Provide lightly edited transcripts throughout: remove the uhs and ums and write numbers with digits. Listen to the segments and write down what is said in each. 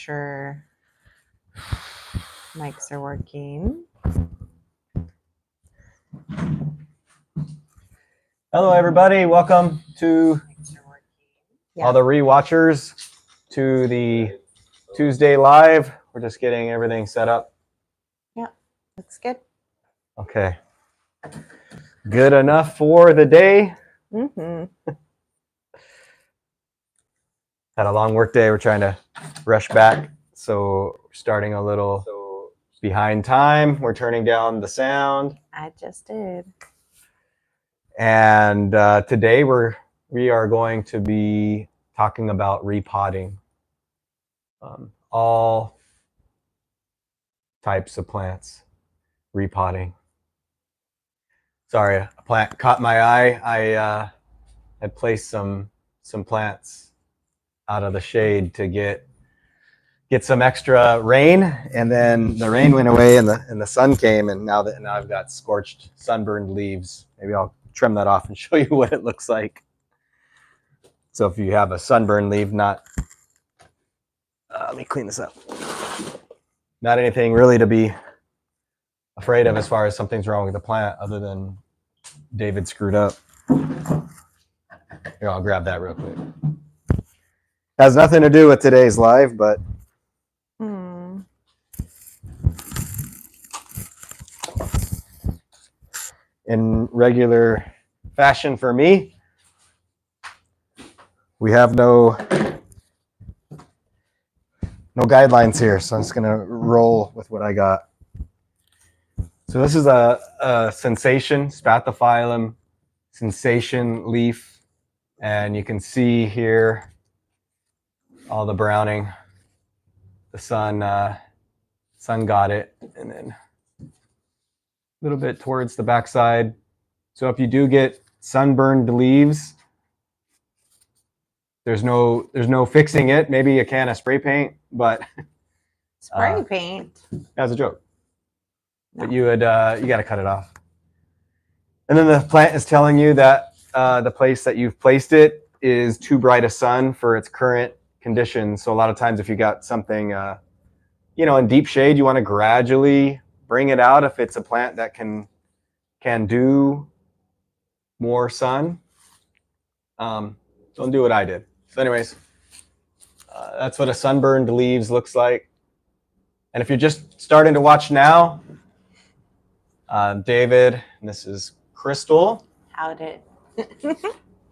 sure mics are working. Hello, everybody. Welcome to all the rewatchers to the Tuesday live. We're just getting everything set up. Yeah, that's good. Okay. Good enough for the day. Mm-hmm. Had a long work day. We're trying to rush back. So we're starting a little behind time. We're turning down the sound. I just did. And today we are going to be talking about repotting. All types of plants. Repotting. Sorry, a plant caught my eye. I had placed some plants out of the shade to get some extra rain, and then the rain went away and the sun came, and now I've got scorched, sunburned leaves. Maybe I'll trim that off and show you what it looks like. So if you have a sunburned leaf, not let me clean this up. Not anything really to be afraid of as far as something's wrong with the plant, other than David screwed up. Here, I'll grab that real quick. Has nothing to do with today's live, but in regular fashion for me, we have no guidelines here, so I'm just gonna roll with what I got. So this is a sensation, Spathiphyllum sensation leaf, and you can see here all the browning. The sun got it, and then a little bit towards the backside. So if you do get sunburned leaves, there's no fixing it. Maybe a can of spray paint, but spray paint. That's a joke. But you got to cut it off. And then the plant is telling you that the place that you've placed it is too bright a sun for its current conditions. So a lot of times if you got something, in deep shade, you want to gradually bring it out if it's a plant that can do more sun. Don't do what I did. So anyways, that's what a sunburned leaves looks like. And if you're just starting to watch now, David, and this is Crystal. How'd it?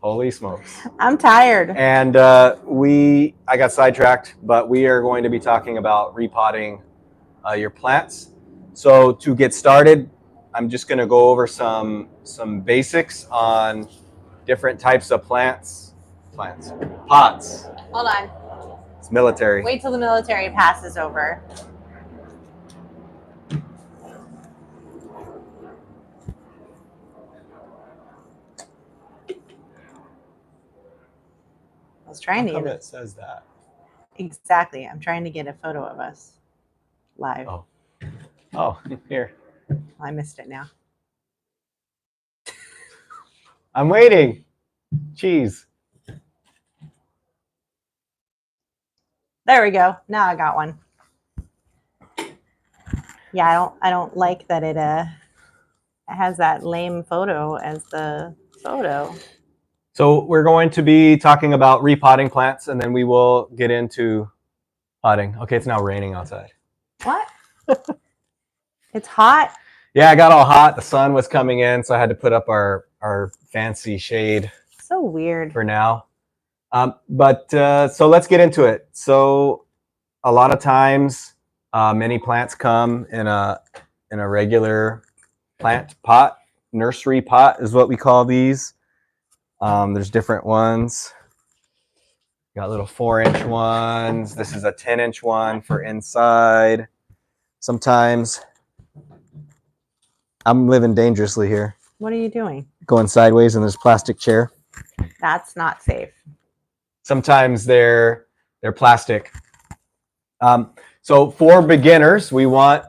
Holy smokes. I'm tired. And I got sidetracked, but we are going to be talking about repotting your plants. So to get started, I'm just going to go over some basics on different types of pots. Hold on. It's military. Wait till the military passes over. I was trying to get it says that. Exactly. I'm trying to get a photo of us live. Oh, here. I missed it now. I'm waiting. Jeez. There we go. Now I got one. Yeah, I don't like that it has that lame photo as the photo. So we're going to be talking about repotting plants, and then we will get into potting. Okay, it's now raining outside. What? It's hot? Yeah, I got all hot. The sun was coming in, so I had to put up our fancy shade. So weird. For now. So let's get into it. So a lot of times, many plants come in a regular plant pot. Nursery pot is what we call these. There's different ones. Got little 4-inch ones. This is a 10-inch one for inside. Sometimes I'm living dangerously here. What are you doing? Going sideways in this plastic chair. That's not safe. Sometimes they're plastic. So for beginners, you want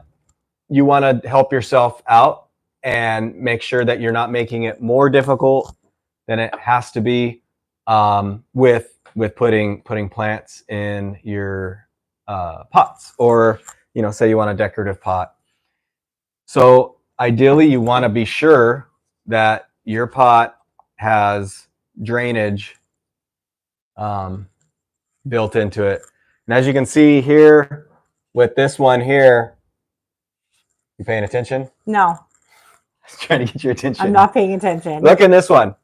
to help yourself out and make sure that you're not making it more difficult than it has to be with putting plants in your pots, or say you want a decorative pot. So ideally, you want to be sure that your pot has drainage built into it. And as you can see here with this one here, you paying attention? No. I was trying to get your attention. I'm not paying attention. Look in this one.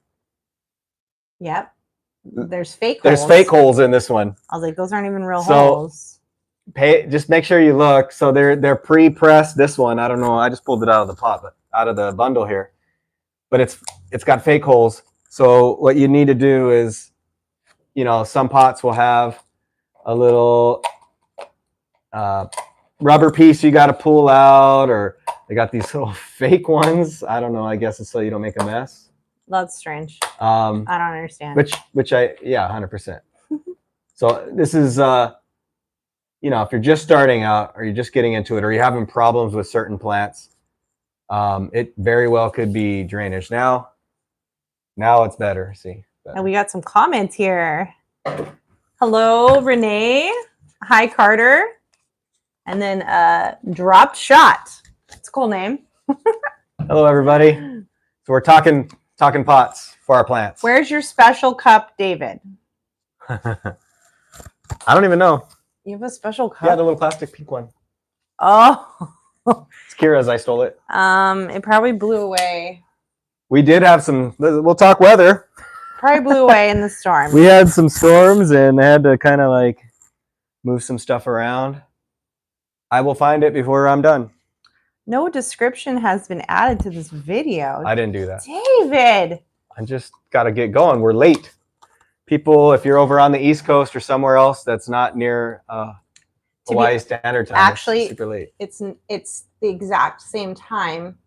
Yep. There's fake holes. There's fake holes in this one. I was like, those aren't even real holes. Just make sure you look. So they're pre-pressed. This one, I don't know. I just pulled it out of the pot, but out of the bundle here. But it's got fake holes. So what you need to do is, some pots will have a little rubber piece you got to pull out, or they got these little fake ones. I don't know. I guess it's so you don't make a mess. That's strange. I don't understand. Which 100%. So this is, if you're just starting out, or you're just getting into it, or you're having problems with certain plants, it very well could be drainage. Now it's better. See. Better. And we got some comments here. Hello, Renee. Hi, Carter. And then Dropped Shot. It's a cool name. Hello, everybody. So we're talking pots for our plants. Where's your special cup, David? I don't even know. You have a special cup? Yeah, the little plastic pink one. Oh. It's Kira's. I stole it. It probably blew away. We did have some. We'll talk weather. Probably blew away in the storm. We had some storms and had to kind of move some stuff around. I will find it before I'm done. No description has been added to this video. I didn't do that. David! I just got to get going. We're late. People, if you're over on the East Coast or somewhere else that's not near Hawaii Standard Time, actually, it's super late. It's the exact same time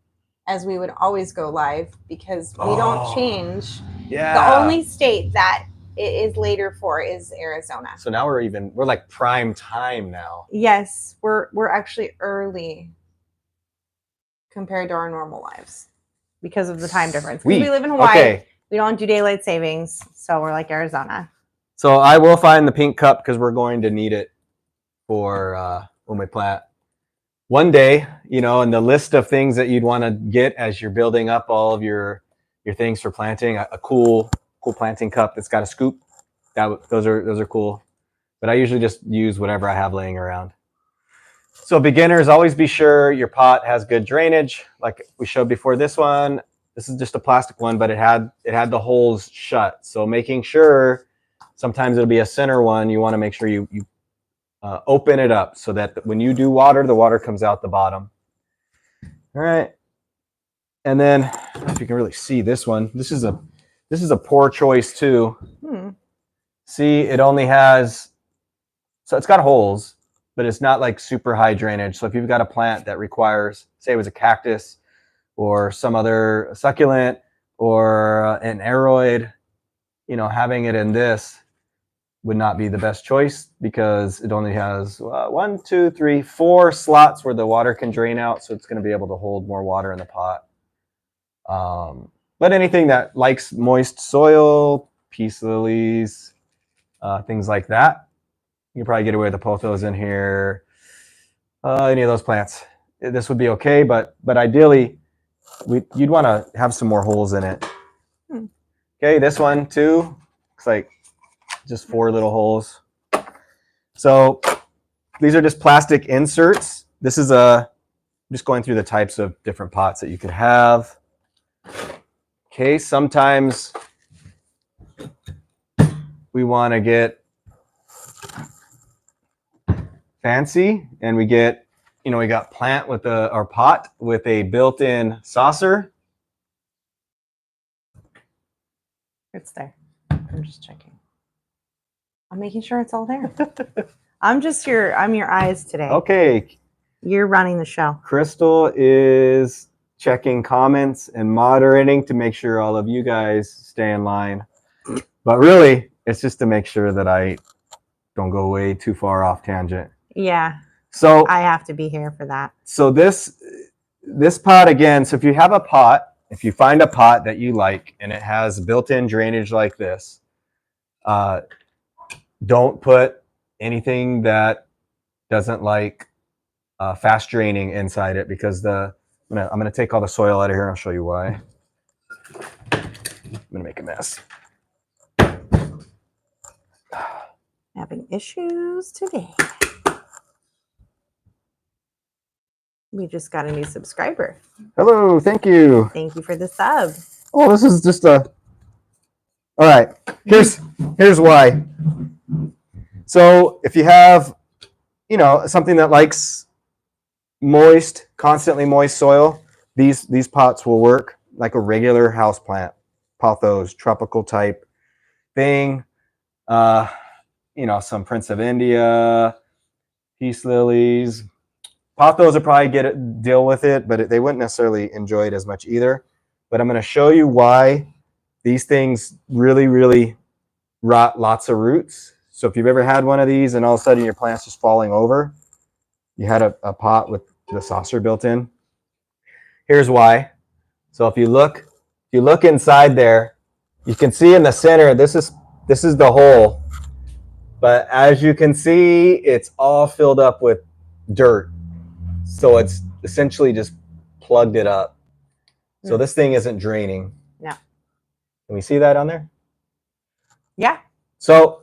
as we would always go live, because we don't change. Yeah. The only state that it is later for is Arizona. So now we're like prime time now. Yes, we're actually early compared to our normal lives because of the time difference. Because we live in Hawaii. Okay. We don't do daylight savings, so we're like Arizona. So I will find the pink cup because we're going to need it for when we plant. One day, in the list of things that you'd want to get as you're building up all of your things for planting, a cool planting cup that's got a scoop. Those are cool. But I usually just use whatever I have laying around. So beginners, always be sure your pot has good drainage. Like we showed before this one, this is just a plastic one, but it had the holes shut. So making sure, sometimes it'll be a center one, you want to make sure you open it up so that when you do water, the water comes out the bottom. All right. And then, I don't know if you can really see this one. This is a poor choice too. See, it only has, so it's got holes, but it's not like super high drainage. So if you've got a plant that requires, say it was a cactus or some other succulent or an aroid, having it in this would not be the best choice because it only has 1, 2, 3, 4 slots where the water can drain out. So it's going to be able to hold more water in the pot. But anything that likes moist soil, peace lilies, things like that, you can probably get away with the pothos in here. Any of those plants, this would be okay. But ideally, you'd want to have some more holes in it. Okay, this one too. Looks like just 4 little holes. So these are just plastic inserts. This is I'm just going through the types of different pots that you could have. Okay, sometimes we want to get fancy and we get, we got plant with our pot with a built-in saucer. It's there. I'm just checking. I'm making sure it's all there. I'm your eyes today. Okay. You're running the show. Crystal is checking comments and moderating to make sure all of you guys stay in line. But really, it's just to make sure that I don't go way too far off tangent. Yeah. So I have to be here for that. So this pot again, so if you have a pot, if you find a pot that you like and it has built-in drainage like this, don't put anything that doesn't like fast draining inside it because I'm gonna take all the soil out of here and I'll show you why. I'm gonna make a mess. Having issues today. We just got a new subscriber. Hello, thank you. Thank you for the sub. Oh, this is just all right. Here's why. So if you have, something that likes moist, constantly moist soil, these pots will work like a regular house plant, pothos, tropical type thing. Some Prince of India, peace lilies. Pothos will probably deal with it, but they wouldn't necessarily enjoy it as much either. But I'm going to show you why these things really, really rot lots of roots. So if you've ever had one of these and all of a sudden your plant's just falling over, you had a pot with the saucer built in. Here's why. So if you look inside there, you can see in the center, this is the hole. But as you can see, it's all filled up with dirt. So it's essentially just plugged it up. So this thing isn't draining. No. Can we see that on there? Yeah. So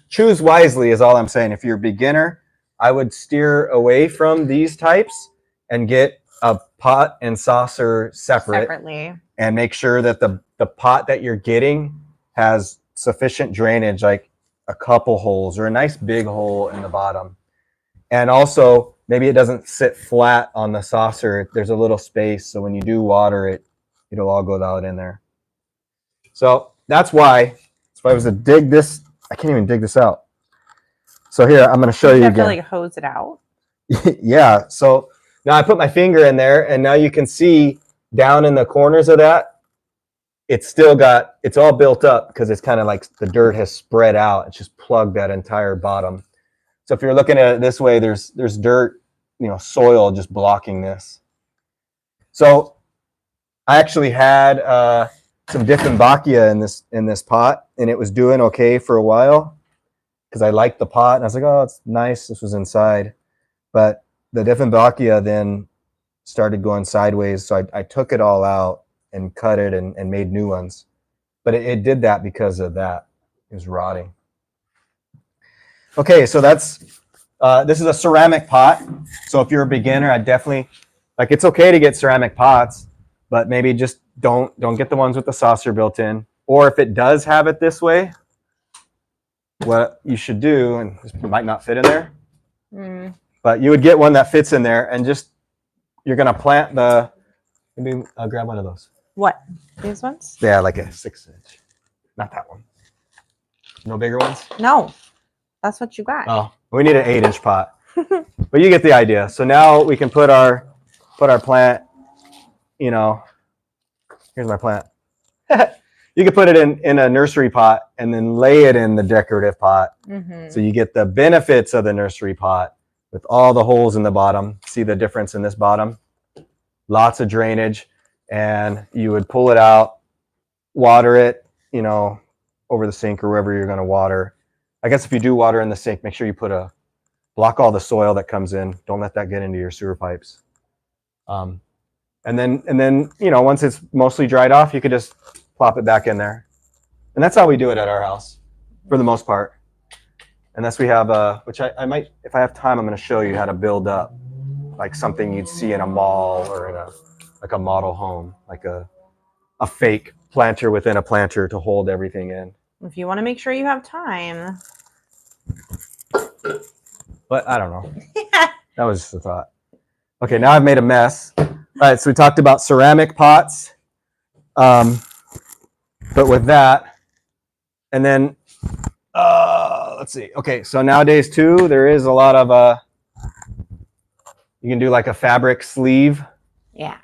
choose wisely is all I'm saying. If you're a beginner, I would steer away from these types and get a pot and saucer separately. And make sure that the pot that you're getting has sufficient drainage, like a couple holes or a nice big hole in the bottom. And also, maybe it doesn't sit flat on the saucer. There's a little space, so when you do water it, it'll all go out in there. So that's why. If I was to dig this, I can't even dig this out. So here, I'm going to show you again. You have to like hose it out? Yeah. So now I put my finger in there, and now you can see down in the corners of that, it's all built up because it's kind of like the dirt has spread out. It's just plugged that entire bottom. So if you're looking at it this way, there's dirt, soil just blocking this. So I actually had some Dieffenbachia in this pot, and it was doing okay for a while because I liked the pot, and I was like, oh, it's nice. This was inside, but the Dieffenbachia then started going sideways, so I took it all out and cut it and made new ones. But it did that because of that. It was rotting. Okay, so that's this is a ceramic pot. So if you're a beginner, I definitely it's okay to get ceramic pots, but maybe just don't get the ones with the saucer built in. Or if it does have it this way, what you should do, and this might not fit in there, but you would get one that fits in there, and you're gonna plant maybe I'll grab one of those. What? These ones? Yeah, like a 6-inch. Not that one. No bigger ones? No. That's what you got. Oh, we need an 8-inch pot. But you get the idea. So now we can put our plant, here's my plant. You can put it in a nursery pot and then lay it in the decorative pot. So you get the benefits of the nursery pot with all the holes in the bottom. See the difference in this bottom? Lots of drainage. And you would pull it out, water it, over the sink or wherever you're going to water. I guess if you do water in the sink, make sure you block all the soil that comes in. Don't let that get into your sewer pipes. And then once it's mostly dried off, you could just plop it back in there. And that's how we do it at our house for the most part. Unless we have which I might, if I have time, I'm going to show you how to build up like something you'd see in a mall or in a model home, like a fake planter within a planter to hold everything in. If you want to make sure you have time. But I don't know. That was just a thought. Okay, now I've made a mess. All right, so we talked about ceramic pots. But with that, and then, let's see. Okay, so nowadays too, there is a lot of, you can do like a fabric sleeve. Yeah,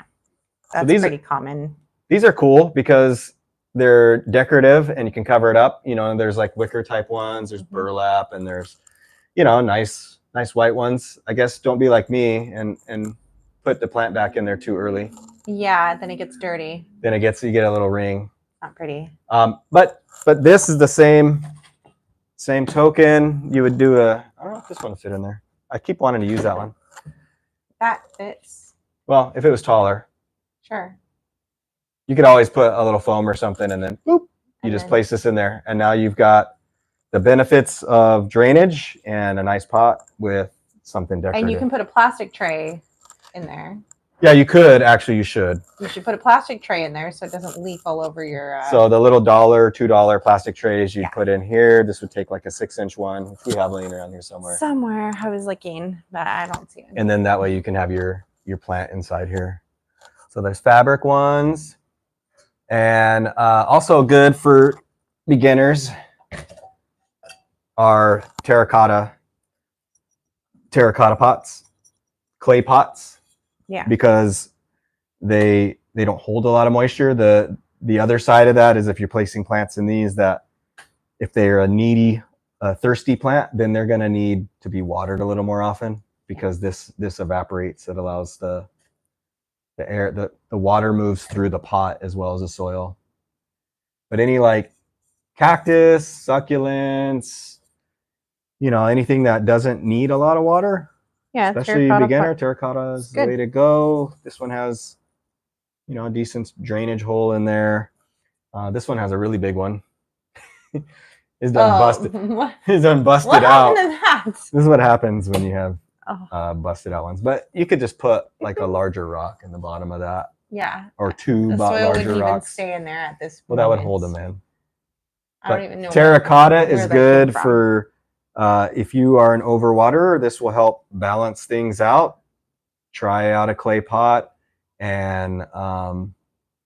that's pretty common. These are cool because they're decorative and you can cover it up. And there's like wicker type ones, there's burlap, and there's, nice white ones. I guess don't be like me and put the plant back in there too early. Yeah, then it gets dirty. Then you get a little ring. Not pretty. But this is the same token. You would do I don't know if this one will fit in there. I keep wanting to use that one. That fits. Well, if it was taller. Sure. You could always put a little foam or something and then boop, you just place this in there. And now you've got the benefits of drainage and a nice pot with something decorative. And you can put a plastic tray in there. Yeah, you could. Actually, you should. You should put a plastic tray in there so it doesn't leak all over your... So the little $2 plastic trays you'd put in here. This would take like a 6-inch one, which we have laying around here somewhere. Somewhere. I was looking, but I don't see it. And then that way you can have your plant inside here. So there's fabric ones. And also good for beginners are terracotta pots, clay pots. Yeah. Because they don't hold a lot of moisture. The other side of that is if you're placing plants in these, that if they're a thirsty plant, then they're going to need to be watered a little more often because this evaporates. It allows the air, the water moves through the pot as well as the soil. But any like cactus, succulents, anything that doesn't need a lot of water, especially beginner, terracotta is the way to go. This one has, a decent drainage hole in there. This one has a really big one. It's done busted. It's done busted out. What happened to that? This is what happens when you have busted out ones. But you could just put like a larger rock in the bottom of that. Yeah. Or two the soil larger wouldn't rocks. Even stay in there at this point. Well, that would hold them in. I don't even know. Terracotta is good for if you are an overwaterer. This will help balance things out. Try out a clay pot and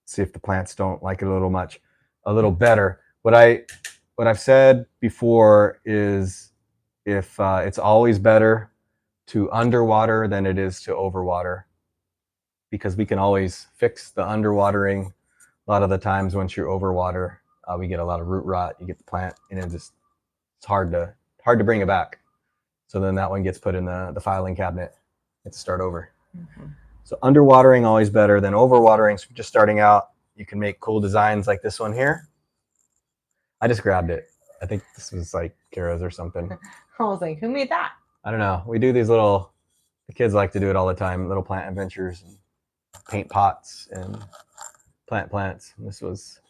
see if the plants don't like it a little better. What I've said before is if it's always better to underwater than it is to overwater, because we can always fix the underwatering. A lot of the times once you overwater, we get a lot of root rot. You get the plant and it's hard to bring it back. So then that one gets put in the filing cabinet. You have to start over. Mm-hmm. So underwatering always better than overwatering. So if you're just starting out, you can make cool designs like this one here. I just grabbed it. I think this was like Kara's or something. I was like, who made that? I don't know. We do these the kids like to do it all the time, little plant adventures and paint pots and plant plants. And this was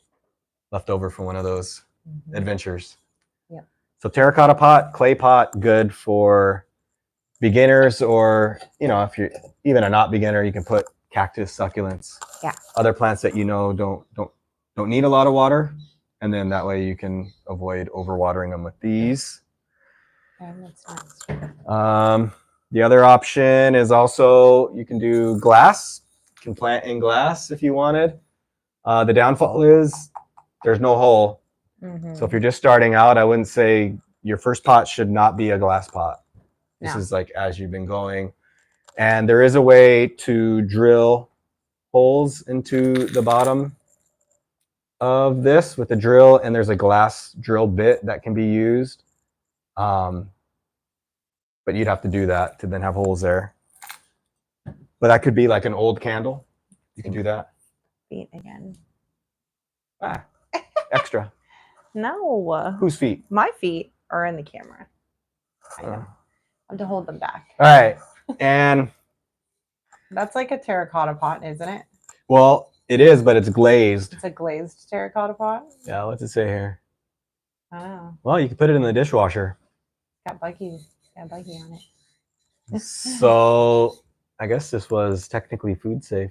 left over from one of those adventures. Yeah. So terracotta pot, clay pot, good for beginners, or if you're even a not beginner, you can put cactus, succulents, other plants that don't need a lot of water, and then that way you can avoid overwatering them with these. The other option is also you can do glass. You can plant in glass if you wanted. The downfall is there's no hole. Mm-hmm. So if you're just starting out, I wouldn't say your first pot should not be a glass pot. This is like as you've been going. And there is a way to drill holes into the bottom of this with a drill, and there's a glass drill bit that can be used. But you'd have to do that to then have holes there. But that could be like an old candle. You can do that. Feet again. Extra. No. Whose feet? My feet are in the camera. I know. I have to hold them back. All right. And that's like a terracotta pot, isn't it? Well, it is, but it's glazed. It's a glazed terracotta pot? Yeah, what's it say here? I don't know. Well, you can put it in the dishwasher. Got buggy on it. So I guess this was technically food safe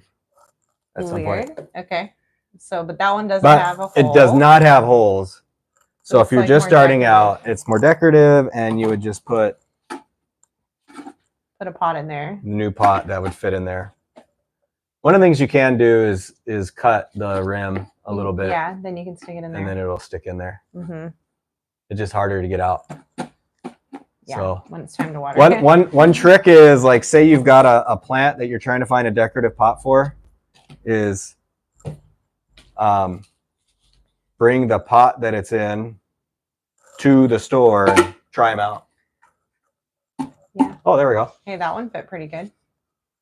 at some point. Okay. So, but that one doesn't have a hole. It does not have holes. So if you're just starting out, it's more decorative, and you would just put a pot in there. The new pot that would fit in there. One of the things you can do is cut the rim a little bit. Yeah, then you can stick it in there. And then it'll stick in there. Mm-hmm. It's just harder to get out. Yeah, so when it's time to water. One trick is, like, say you've got a plant that you're trying to find a decorative pot for, is bring the pot that it's in to the store and try them out. Yeah. Oh, there we go. Hey, that one fit pretty good.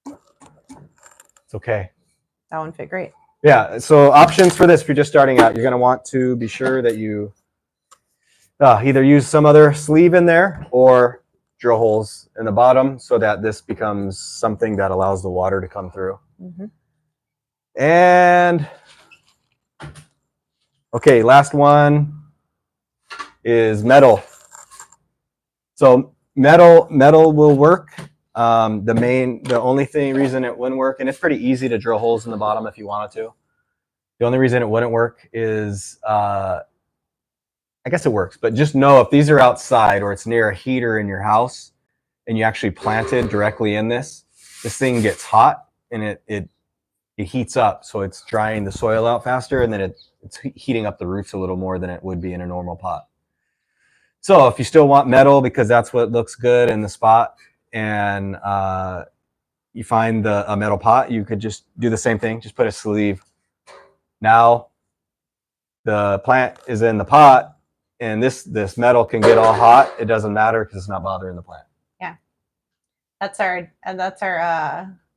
It's okay. That one fit great. Yeah. So options for this, if you're just starting out, you're going to want to be sure that you either use some other sleeve in there or drill holes in the bottom so that this becomes something that allows the water to come through. Mm-hmm. And okay, last one is metal. So metal will work. The only reason it wouldn't work, and it's pretty easy to drill holes in the bottom if you wanted to. The only reason it wouldn't work is, I guess it works, but just know if these are outside or it's near a heater in your house and you actually plant it directly in this thing gets hot and it heats up. So it's drying the soil out faster, and then it's heating up the roots a little more than it would be in a normal pot. So if you still want metal because that's what looks good in the spot, and you find a metal pot, you could just do the same thing. Just put a sleeve. Now the plant is in the pot, and this metal can get all hot. It doesn't matter because it's not bothering the plant. Yeah, that's our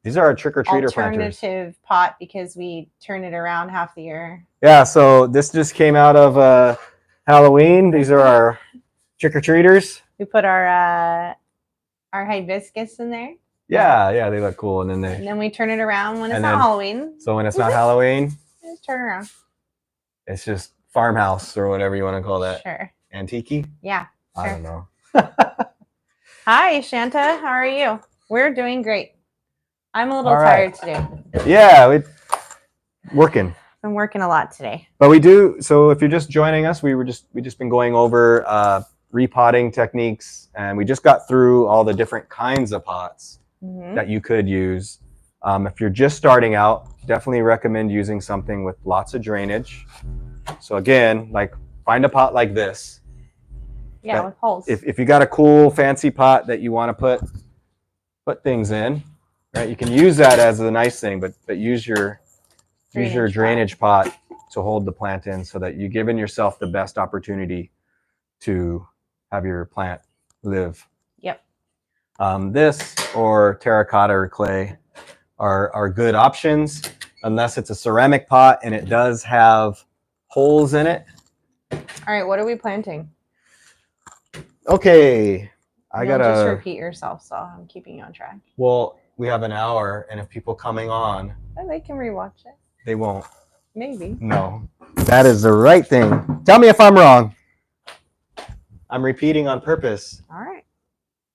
these are our trick-or-treater alternative planters. pot because we turn it around half the year. Yeah, so this just came out of Halloween. These are our trick-or-treaters. We put our hibiscus in there. Yeah, they look cool, and then we turn it around when it's not Halloween. So when it's not Halloween, just turn around. It's just farmhouse or whatever you want to call that. Sure. Antique? Yeah. Sure. I don't know. Hi, Shanta. How are you? We're doing great. I'm a little tired today. Yeah, we're working. Been working a lot today. But we do. So if you're just joining us, we just been going over repotting techniques, and we just got through all the different kinds of pots that you could use. If you're just starting out, definitely recommend using something with lots of drainage. So again, like find a pot like this. Yeah, with holes. If you got a cool fancy pot that you want to put things in, right? You can use that as a nice thing, but use your drainage pot to hold the plant in, so that you're giving yourself the best opportunity to have your plant live. Yep. This or terracotta or clay are good options, unless it's a ceramic pot and it does have holes in it. All right, what are we planting? Okay, I gotta just repeat yourself, so I'm keeping you on track. Well, we have an hour, and if people coming on, they can rewatch it. They won't. Maybe. No, that is the right thing. Tell me if I'm wrong. I'm repeating on purpose. All right.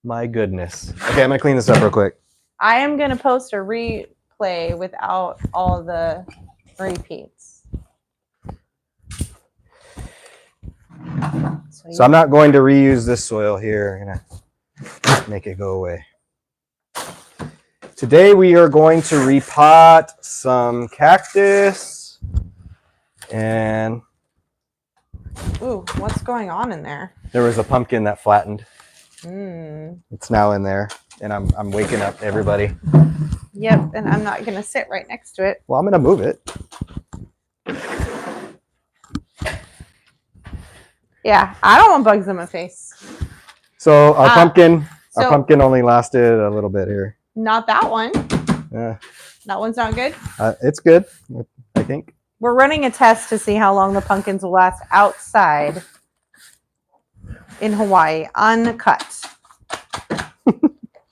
My goodness. Okay, I'm gonna clean this up real quick. I am gonna post a replay without all the repeats. So I'm not going to reuse this soil here. I'm gonna make it go away. Today we are going to repot some cactus. And ooh, what's going on in there? There was a pumpkin that flattened. It's now in there, and I'm waking up everybody. Yep, and I'm not gonna sit right next to it. Well, I'm gonna move it. Yeah, I don't want bugs in my face. So our pumpkin only lasted a little bit here. Not that one. Yeah. That one's not good. It's good, I think. We're running a test to see how long the pumpkins will last outside in Hawaii, uncut.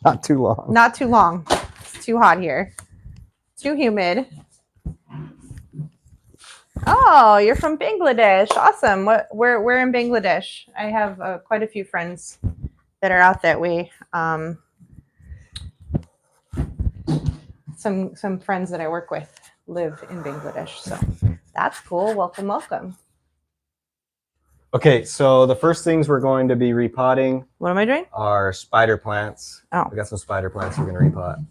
Not too long. Not too long. It's too hot here. Too humid. Oh, you're from Bangladesh. Awesome. Where in Bangladesh? I have quite a few friends that are out that way. Some friends that I work with live in Bangladesh, so that's cool. Welcome, welcome. Okay, so the first things we're going to be repotting. What am I doing? Are spider plants. Oh, we got some spider plants we're going to repot.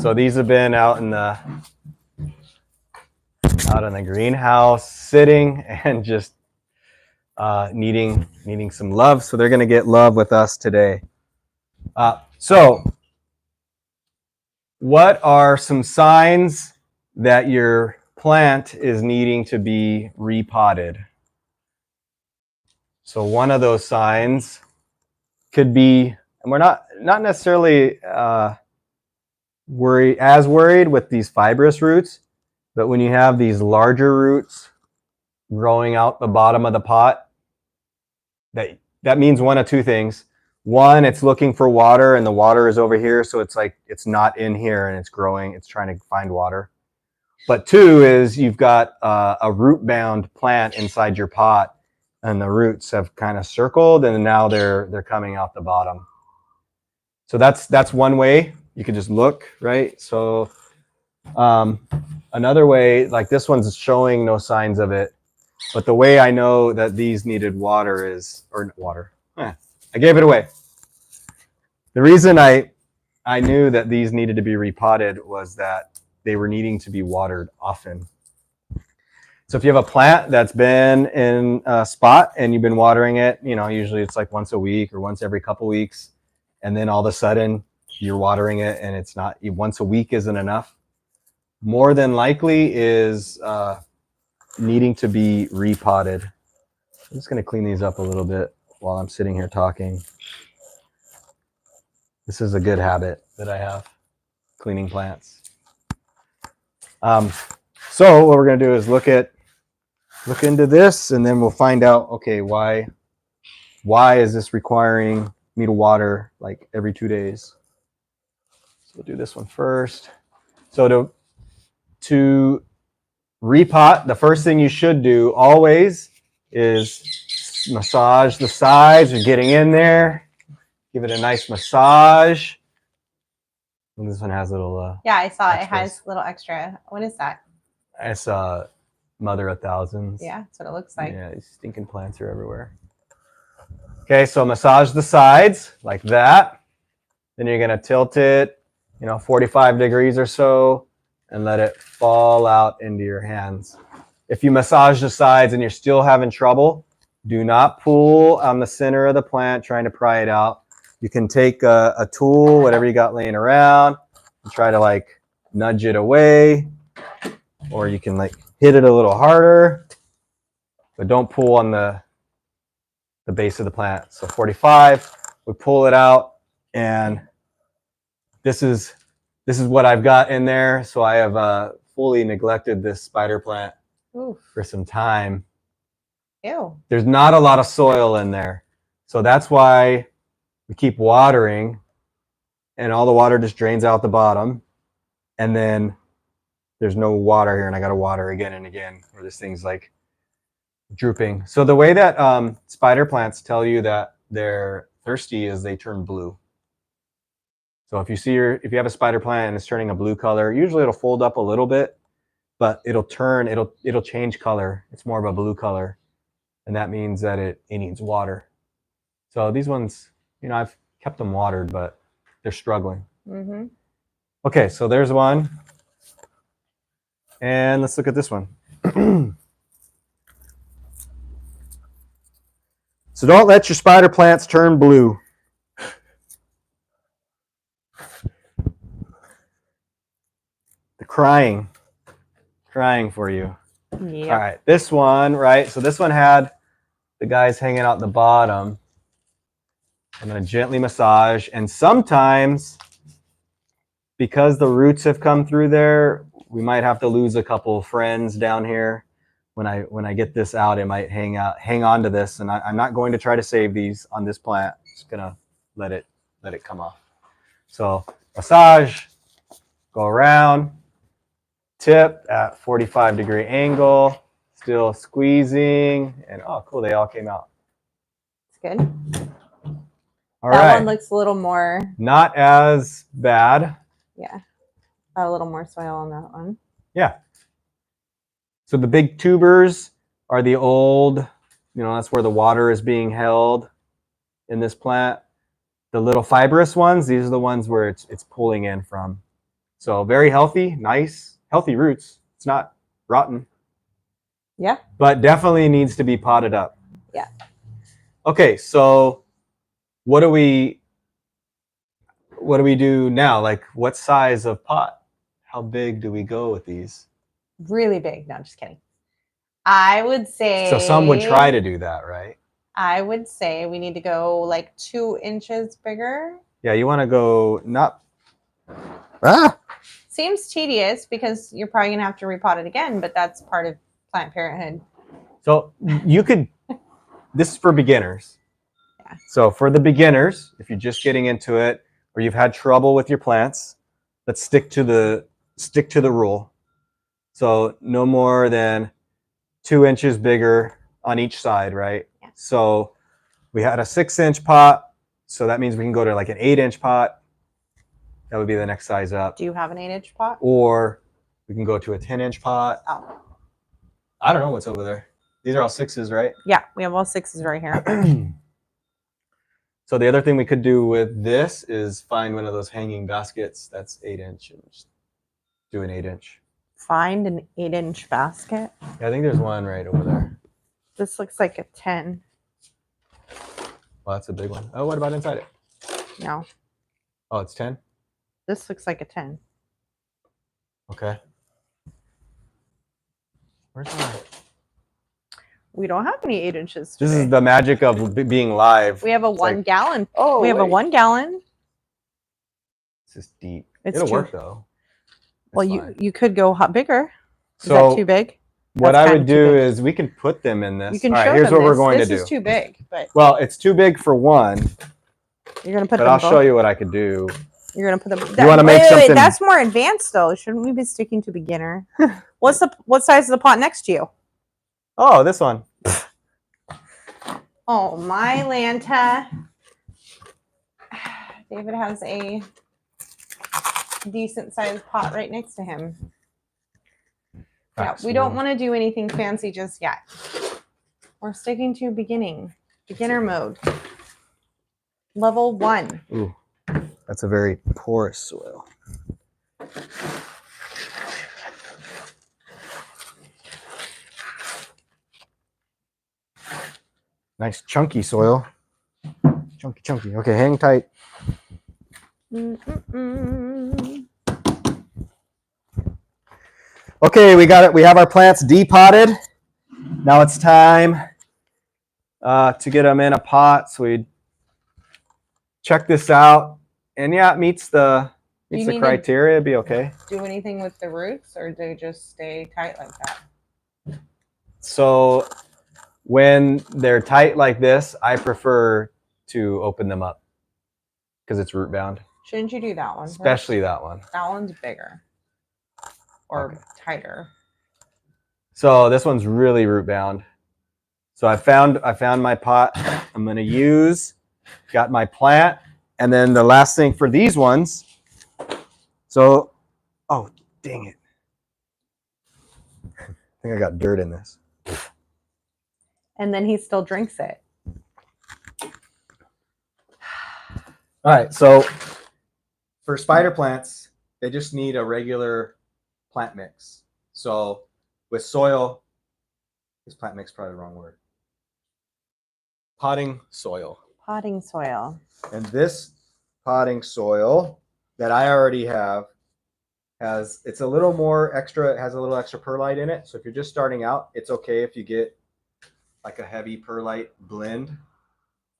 So these have been out in the greenhouse, sitting and just needing some love. So they're going to get love with us today. So what are some signs that your plant is needing to be repotted? So one of those signs could be, and we're not necessarily worried with these fibrous roots, but when you have these larger roots growing out the bottom of the pot, that means one of two things. One, it's looking for water and the water is over here, so it's like it's not in here and it's growing, it's trying to find water. But two is you've got a root bound plant inside your pot and the roots have kind of circled and now they're coming out the bottom. So that's one way. You can just look, right? So another way, like this one's showing no signs of it, but the way I know that these needed water is, or water, I gave it away. The reason I knew that these needed to be repotted was that they were needing to be watered often. So if you have a plant that's been in a spot and you've been watering it, you know, usually it's like once a week or once every couple weeks, and then all of a sudden you're watering it and it's not, once a week isn't enough, more than likely is needing to be repotted. I'm just going to clean these up a little bit while I'm sitting here talking. This is a good habit that I have, cleaning plants. So what we're going to do is look into this, and then we'll find out, okay, why is this requiring me to water like every 2 days? So we'll do this one first. So to repot, the first thing you should do always is massage the sides. You're getting in there. Give it a nice massage. And this one has a little yeah, I saw extras. it has a little extra. What is that? It's mother of thousands. Yeah, that's what it looks like. Yeah, these stinking plants are everywhere. Okay, so massage the sides like that. Then you're gonna tilt it, 45 degrees or so, and let it fall out into your hands. If you massage the sides and you're still having trouble, do not pull on the center of the plant trying to pry it out. You can take a tool, whatever you got laying around, and try to like nudge it away, or you can like hit it a little harder, but don't pull on the base of the plant. So 45, we pull it out, and this is what I've got in there. So I have fully neglected this spider plant for some time. Ew. There's not a lot of soil in there. So that's why we keep watering, and all the water just drains out the bottom. And then there's no water here, and I got to water again and again, or this thing's like drooping. So the way that spider plants tell you that they're thirsty is they turn blue. So if you have a spider plant and it's turning a blue color, usually it'll fold up a little bit, but it'll change color. It's more of a blue color, and that means that it needs water. So these ones, I've kept them watered, but they're struggling. Mm-hmm. Okay, so there's one. And let's look at this one. So don't let your spider plants turn blue. They're crying for you. Yep. All right, this one, right? So this one had the guys hanging out the bottom. I'm going to gently massage, and sometimes because the roots have come through there, we might have to lose a couple of friends down here. When I get this out, it might hang on to this, and I'm not going to try to save these on this plant. I'm just gonna let it come off. So massage, go around, tip at 45-degree angle, still squeezing, and oh cool, they all came out. It's good. All that right. one looks a little more. Not as bad. Yeah. A little more soil on that one. Yeah. So the big tubers are the old, that's where the water is being held in this plant. The little fibrous ones, these are the ones where it's pulling in from. So very healthy, nice, healthy roots. It's not rotten. Yeah. But definitely needs to be potted up. Yeah. Okay, so what do we do now? Like, what size of pot? How big do we go with these? Really big. No, just kidding. I would say. So some would try to do that, right? I would say we need to go like 2 inches bigger. Yeah, you want to go not. Seems tedious because you're probably going to have to repot it again, but that's part of Planned Parenthood. So you could, this is for beginners. So for the beginners, if you're just getting into it or you've had trouble with your plants, let's stick to the rule. So no more than 2 inches bigger on each side, right? Yeah. So we had a 6-inch pot, so that means we can go to like an 8-inch pot. That would be the next size up. Do you have an 8-inch pot? Or we can go to a 10-inch pot. Oh. I don't know what's over there. These are all 6s, right? Yeah, we have all 6s right here. So the other thing we could do with this is find one of those hanging baskets that's 8-inch and just do an 8-inch. Find an 8-inch basket. Yeah, I think there's one right over there. This looks like a 10. Well, that's a big one. Oh, what about inside it? No. Oh, it's 10? This looks like a 10. Okay. Where's my... We don't have any 8 inches today. This is the magic of being live. We have a 1 gallon. Oh, we have a 1 gallon. This is deep. It's It'll work though. Well, you could go bigger. Is so that too big? What I would do is we can put them in this. You can All right, show here's them what we're this. going to This do. is too big, but well, it's too big for one. You're gonna put. But them I'll both. show you what I could do. You're gonna put them. You want to make something? Wait, that's more advanced though. Shouldn't we be sticking to beginner? What size is the pot next to you? Oh, this one. Oh, my Lanta. David has a decent sized pot right next to him. Yeah, we don't want to do anything fancy just yet. We're sticking to beginner mode. Level 1. Ooh, that's a very porous soil. Nice chunky soil. Chunky. Okay, hang tight. Okay, we got it. We have our plants depotted. Now it's time to get them in a pot. So we check this out, and yeah, it meets the criteria. It'd be okay. Do anything with the roots, or do they just stay tight like that? So when they're tight like this, I prefer to open them up because it's root bound. Shouldn't you do that one? Especially that one. That one's bigger or tighter. So this one's really root bound. So I found my pot. I'm going to use. Got my plant, and then the last thing for these ones. So, oh dang it! I think I got dirt in this. And then he still drinks it. All right, so for spider plants, they just need a regular plant mix. So with soil, this plant mix is probably the wrong word. Potting soil. Potting soil. And this potting soil that I already have it's a little more extra, it has a little extra perlite in it. So if you're just starting out, it's okay if you get like a heavy perlite blend.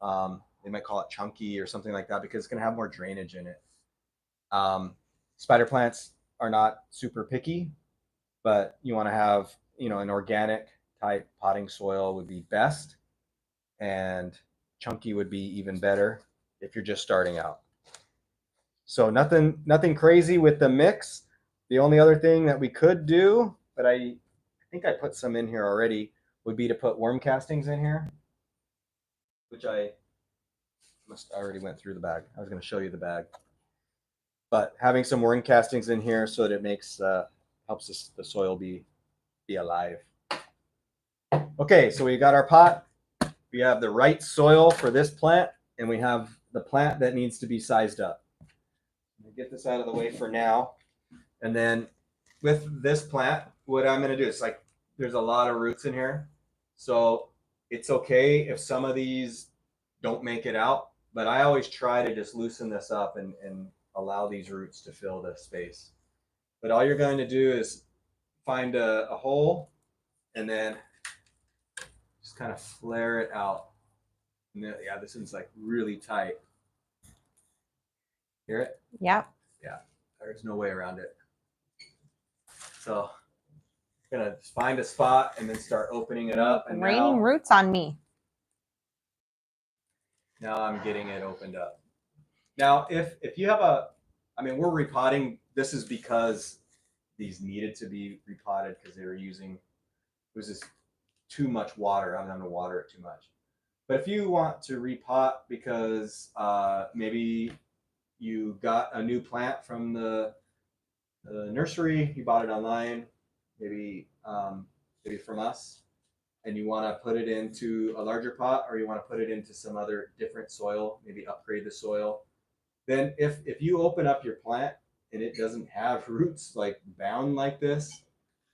They might call it chunky or something like that because it's going to have more drainage in it. Spider plants are not super picky, but you want to have, an organic type potting soil would be best, and chunky would be even better if you're just starting out. So nothing crazy with the mix. The only other thing that we could do, but I think I put some in here already, would be to put worm castings in here, which I already went through the bag. I was going to show you the bag, but having some worm castings in here so that it makes helps the soil be alive. Okay, so we got our pot. We have the right soil for this plant, and we have the plant that needs to be sized up. I'm gonna get this out of the way for now, and then with this plant, what I'm going to do is there's a lot of roots in here, so it's okay if some of these don't make it out, but I always try to just loosen this up and allow these roots to fill the space. But all you're going to do is find a hole and then just kind of flare it out. And then, yeah, this is really tight. Hear it? Yep. Yeah, there's no way around it. So I'm gonna find a spot and then start opening it up. And Raining roots on me. Now I'm getting it opened up. Now, if you have I mean, we're repotting. This is because these needed to be repotted because they were using, it was just too much water. I'm having to water it too much. But if you want to repot because maybe you got a new plant from the nursery, you bought it online, maybe maybe from us, and you want to put it into a larger pot, or you want to put it into some other different soil, maybe upgrade the soil, then if you open up your plant and it doesn't have roots like bound like this,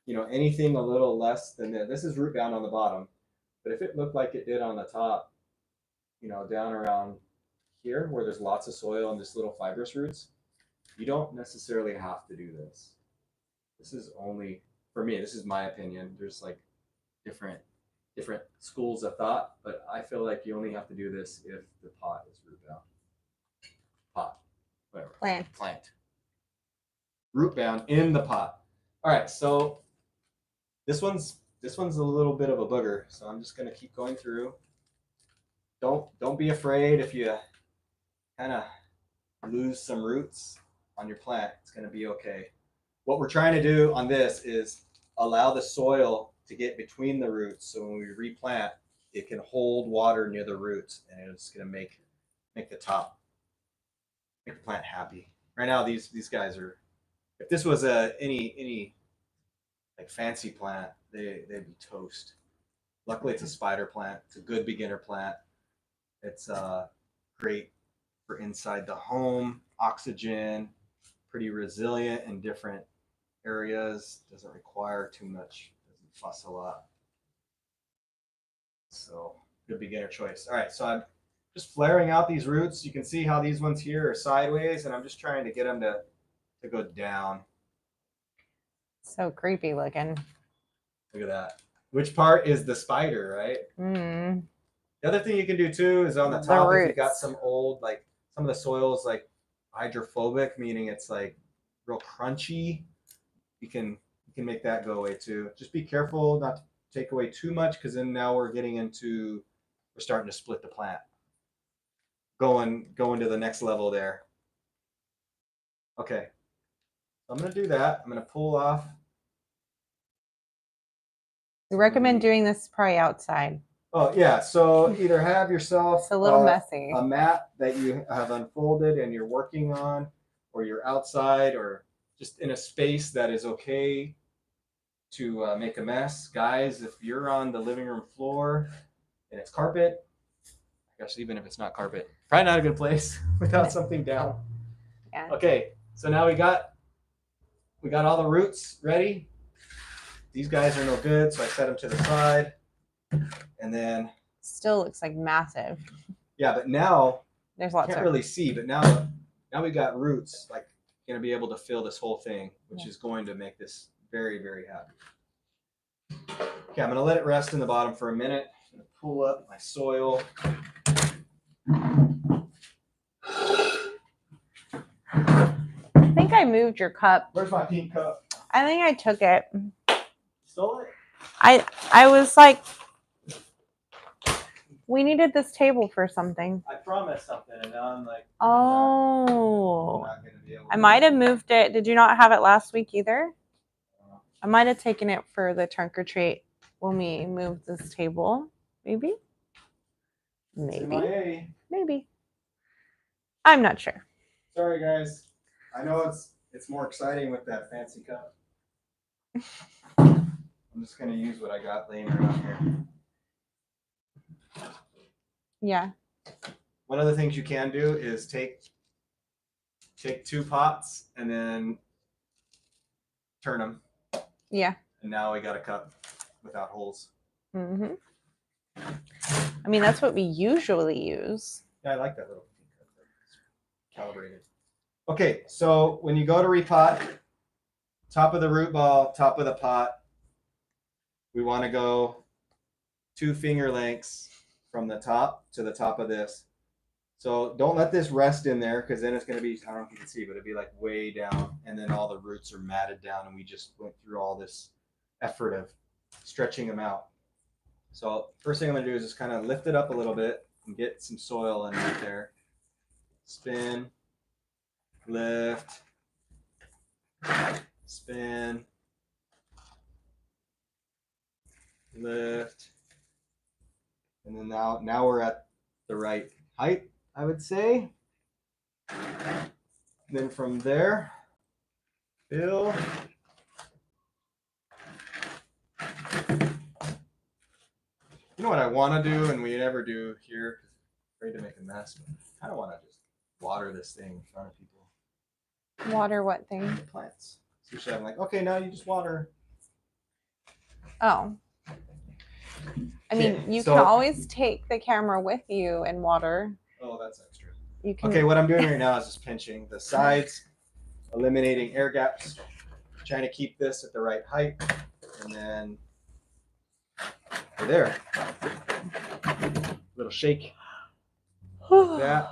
you know, anything a little less than this is root bound on the bottom, but if it looked like it did on the top, you know, down around here where there's lots of soil and just little fibrous roots, you don't necessarily have to do this. This is only, for me, this is my opinion. There's like different schools of thought, but I feel like you only have to do this if the pot is root bound. Pot, whatever. Plant. Root bound in the pot. All right, so this one's a little bit of a booger, so I'm just gonna keep going through. Don't be afraid if you kind of lose some roots on your plant. It's gonna be okay. What we're trying to do on this is allow the soil to get between the roots, so when we replant, it can hold water near the roots, and it's gonna make the plant happy. Right now, these guys are. If this was any like fancy plant, they'd be toast. Luckily, it's a spider plant. It's a good beginner plant. It's great for inside the home, oxygen, pretty resilient in different areas. Doesn't require too much. Doesn't fuss a lot. So good beginner choice. All right, so I'm just flaring out these roots. You can see how these ones here are sideways, and I'm just trying to get them to go down. So creepy looking. Look at that. Which part is the spider, right? Mm. The other thing you can do too is on the top, if you got some old, like some of the soil is like hydrophobic, meaning it's like real crunchy. You can make that go away too. Just be careful not to take away too much, because then now we're starting to split the plant. Going to the next level there. Okay. I'm gonna do that. I'm gonna pull off. We recommend doing this probably outside. Oh yeah, so either have yourself it's a little messy. A mat that you have unfolded and you're working on, or you're outside, or just in a space that is okay to make a mess. Guys, if you're on the living room floor and it's carpet, gosh, even if it's not carpet, probably not a good place without something down. Yeah. Okay, so now we got all the roots ready. These guys are no good, so I set them to the side. And then still looks like massive. Yeah, but now there's lots. Can't really see, but now we got roots like going to be able to fill this whole thing, which is going to make this very, very happy. Okay, I'm going to let it rest in the bottom for a minute. I'm going to pull up my soil. I think I moved your cup. Where's my pink cup? I think I took it. Stole it? I was like, we needed this table for something. I promised something, and now I'm like, oh, I'm not gonna be able to I might have moved it. Did you not have it last week either? I might have taken it for the trunk or treat when we moved this table. Maybe. Maybe. I'm not sure. Sorry, guys. I know it's more exciting with that fancy cup. I'm just gonna use what I got laying around here. Yeah. One of the things you can do is take 2 pots and then turn them. Yeah. And now we got a cup without holes. Mm-hmm. I mean, that's what we usually use. Yeah, I like that little cup. Calibrated. Okay, so when you go to repot, top of the root ball, top of the pot, we want to go 2 finger lengths from the top to the top of this. So don't let this rest in there, because then it's going to be, I don't know if you can see, but it'd be like way down, and then all the roots are matted down, and we just went through all this effort of stretching them out. So first thing I'm going to do is just kind of lift it up a little bit, and get some soil in right there. Spin, lift, spin, lift, and then now we're at the right height, I would say. Then from there, fill. You know what I want to do, and we never do here, afraid to make a mess, but I kind of want to just water this thing in front of people. Water what thing? The plants. So usually I'm like, okay, now you just water. Oh. I mean, you can always take the camera with you and water. Oh, that's extra. You can. Okay, what I'm doing right now is just pinching the sides, eliminating air gaps, trying to keep this at the right height, and then we're there. Little shake like that.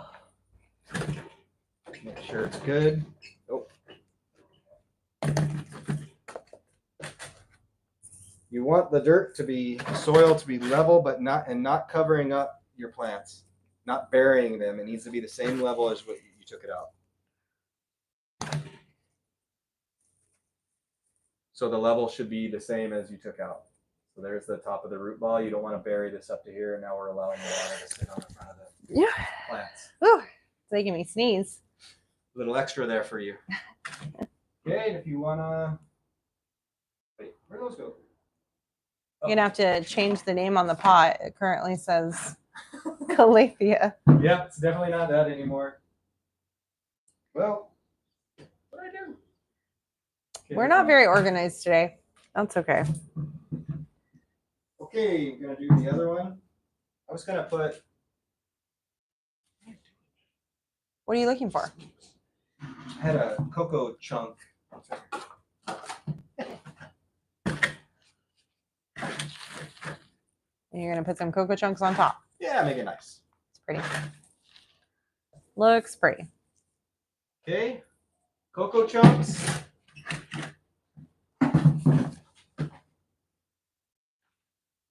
Make sure it's good. Oh. You want the dirt to be soil to be level, but not covering up your plants, not burying them. It needs to be the same level as what you took it out. So the level should be the same as you took out. So there's the top of the root ball. You don't want to bury this up to here. And now we're allowing the water to sit on the front of the plants. Ooh, it's making me sneeze. A little extra there for you. Okay, and if you want to... Wait, where'd those go? You're going to have to change the name on the pot. It currently says Calathea. Yeah, it's definitely not that anymore. Well, what did I do? Okay, We're not very organized today. That's okay. Okay, I'm going to do the other one. I was going to put... What are you looking for? I had a cocoa chunk. And you're going to put some cocoa chunks on top. Yeah, make it nice. It's pretty. Looks pretty. Okay, cocoa chunks.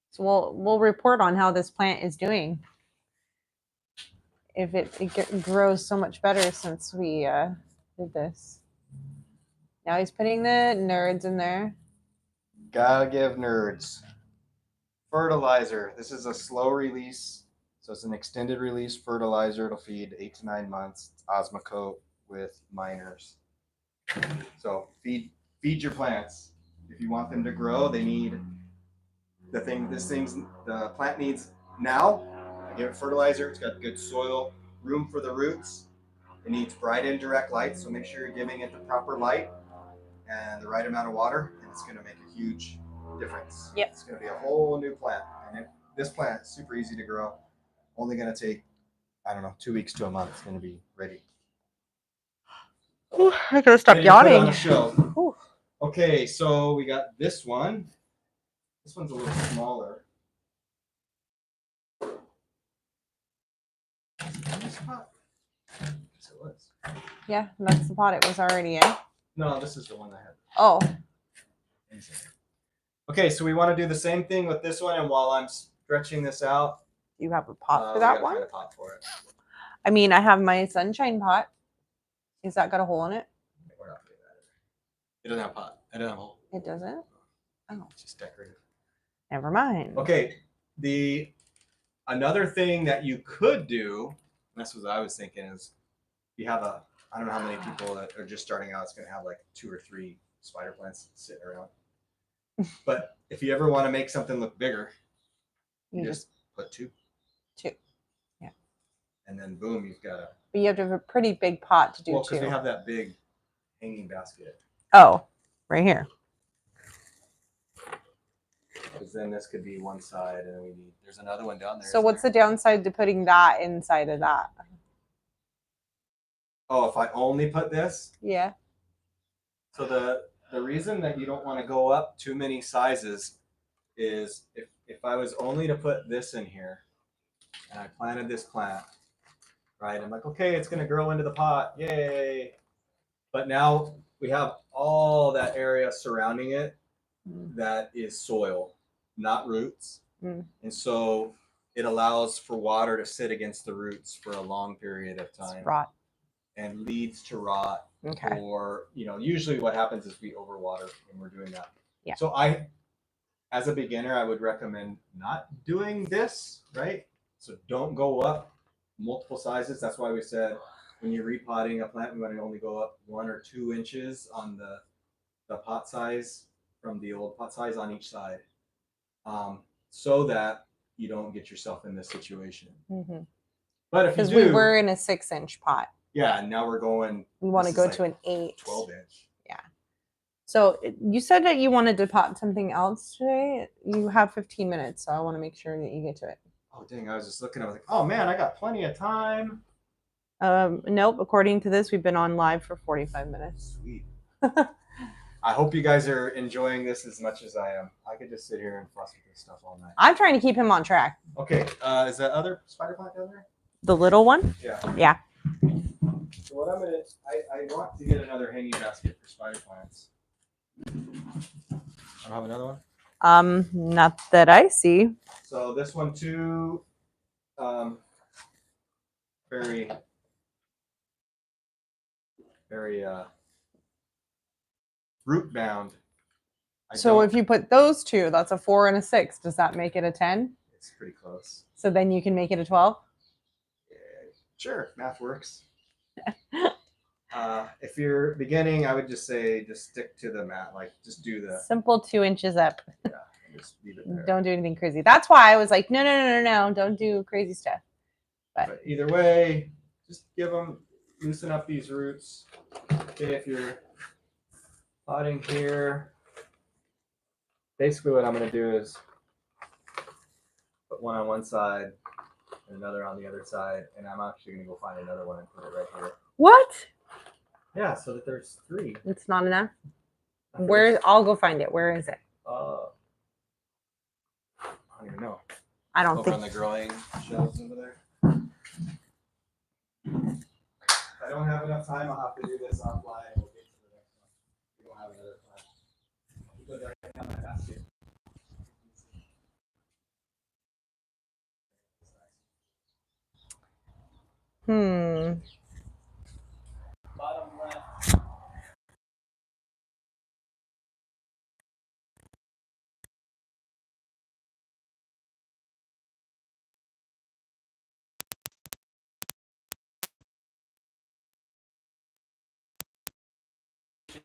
So we'll report on how this plant is doing. If it grows so much better since we did this. Now he's putting the nerds in there. Gotta give nerds. Fertilizer. This is a slow release. So it's an extended release fertilizer. It'll feed 8 to 9 months. It's Osmocote with miners. So feed your plants. If you want them to grow, they need the plant needs now. I give it fertilizer. It's got good soil, room for the roots. It needs bright indirect light, so make sure you're giving it the proper light and the right amount of water, and it's going to make a huge difference. Yep. It's going to be a whole new plant. And this plant is super easy to grow. Only going to take, 2 weeks to a month. It's going to be ready. Ooh, I gotta stop yawning. On a show. Okay, so we got this one. This one's a little smaller. This pot? Yes, it was. Yeah, that's the pot it was already in. No, this is the one I had. Oh. Okay, so we want to do the same thing with this one, and while I'm stretching this out, You have a pot for that one? Find a pot for it. I mean, I have my sunshine pot. Is that got a hole in it? We're not putting that in. It doesn't have a pot. It doesn't have a hole. It doesn't? Oh. It's just decorative. Never mind. Okay, another thing that you could do, and that's what I was thinking, is you have I don't know how many people that are just starting out, it's going to have like 2 or 3 spider plants sitting around. But if you ever want to make something look bigger, you just put 2. 2. Yeah. And then boom, you've got a... But you have to have a pretty big pot to do 2. Well, because we have that big hanging basket. Oh, right here. Because then this could be one side, and then there's another one down there. So what's the downside to putting that inside of that? Oh, if I only put this? Yeah. So the reason that you don't want to go up too many sizes is if I was only to put this in here, and I planted this plant, right? I'm like, okay, it's going to grow into the pot. Yay. But now we have all that area surrounding it that is soil, not roots. And so it allows for water to sit against the roots for a long period of time. Rot. And leads to rot. Okay. Or, usually what happens is we overwater when we're doing that. Yeah. So as a beginner, I would recommend not doing this, right? So don't go up multiple sizes. That's why we said when you're repotting a plant, we want to only go up 1 or 2 inches on the pot size from the old pot size on each side, so that you don't get yourself in this situation. Mm-hmm. But if you because do, we were in a 6-inch pot. Yeah, and now we're going. We want to go like to an 8, 12-inch. Yeah. So you said that you wanted to pot something else today. You have 15 minutes, so I want to make sure that you get to it. Oh dang! I was just looking. I was like, oh man, I got plenty of time. Nope. According to this, we've been on live for 45 minutes. Sweet. I hope you guys are enjoying this as much as I am. I could just sit here and fuss with this stuff all night. I'm trying to keep him on track. Okay. Is that other spider plant down there? The little one? Yeah. Yeah. So what I'm gonna, I want to get another hanging basket for spider plants. I don't have another one. Not that I see. So this one too, very root bound. So if you put those two, that's a 4 and a 6. Does that make it a 10? It's pretty close. So then you can make it a 12? Yeah, sure, math works. If you're beginning, I would just say just stick to the mat. Like just do the simple 2 inches up. Yeah, and just leave it there. Don't do anything crazy. That's why I was like, no, don't do crazy stuff. But either way, just loosen up these roots. Okay, if you're potting here, basically what I'm going to do is put one on one side and another on the other side, and I'm actually going to go find another one and put it right here. What? Yeah, so that there's 3. It's not enough? I'll go find it. Where is it? I don't even know. I don't Over think. on the growing shelves over there. If I don't have enough time, I'll have to do this offline. We'll get to the next one. We don't have another plan. Put that right down my basket. Bottom left.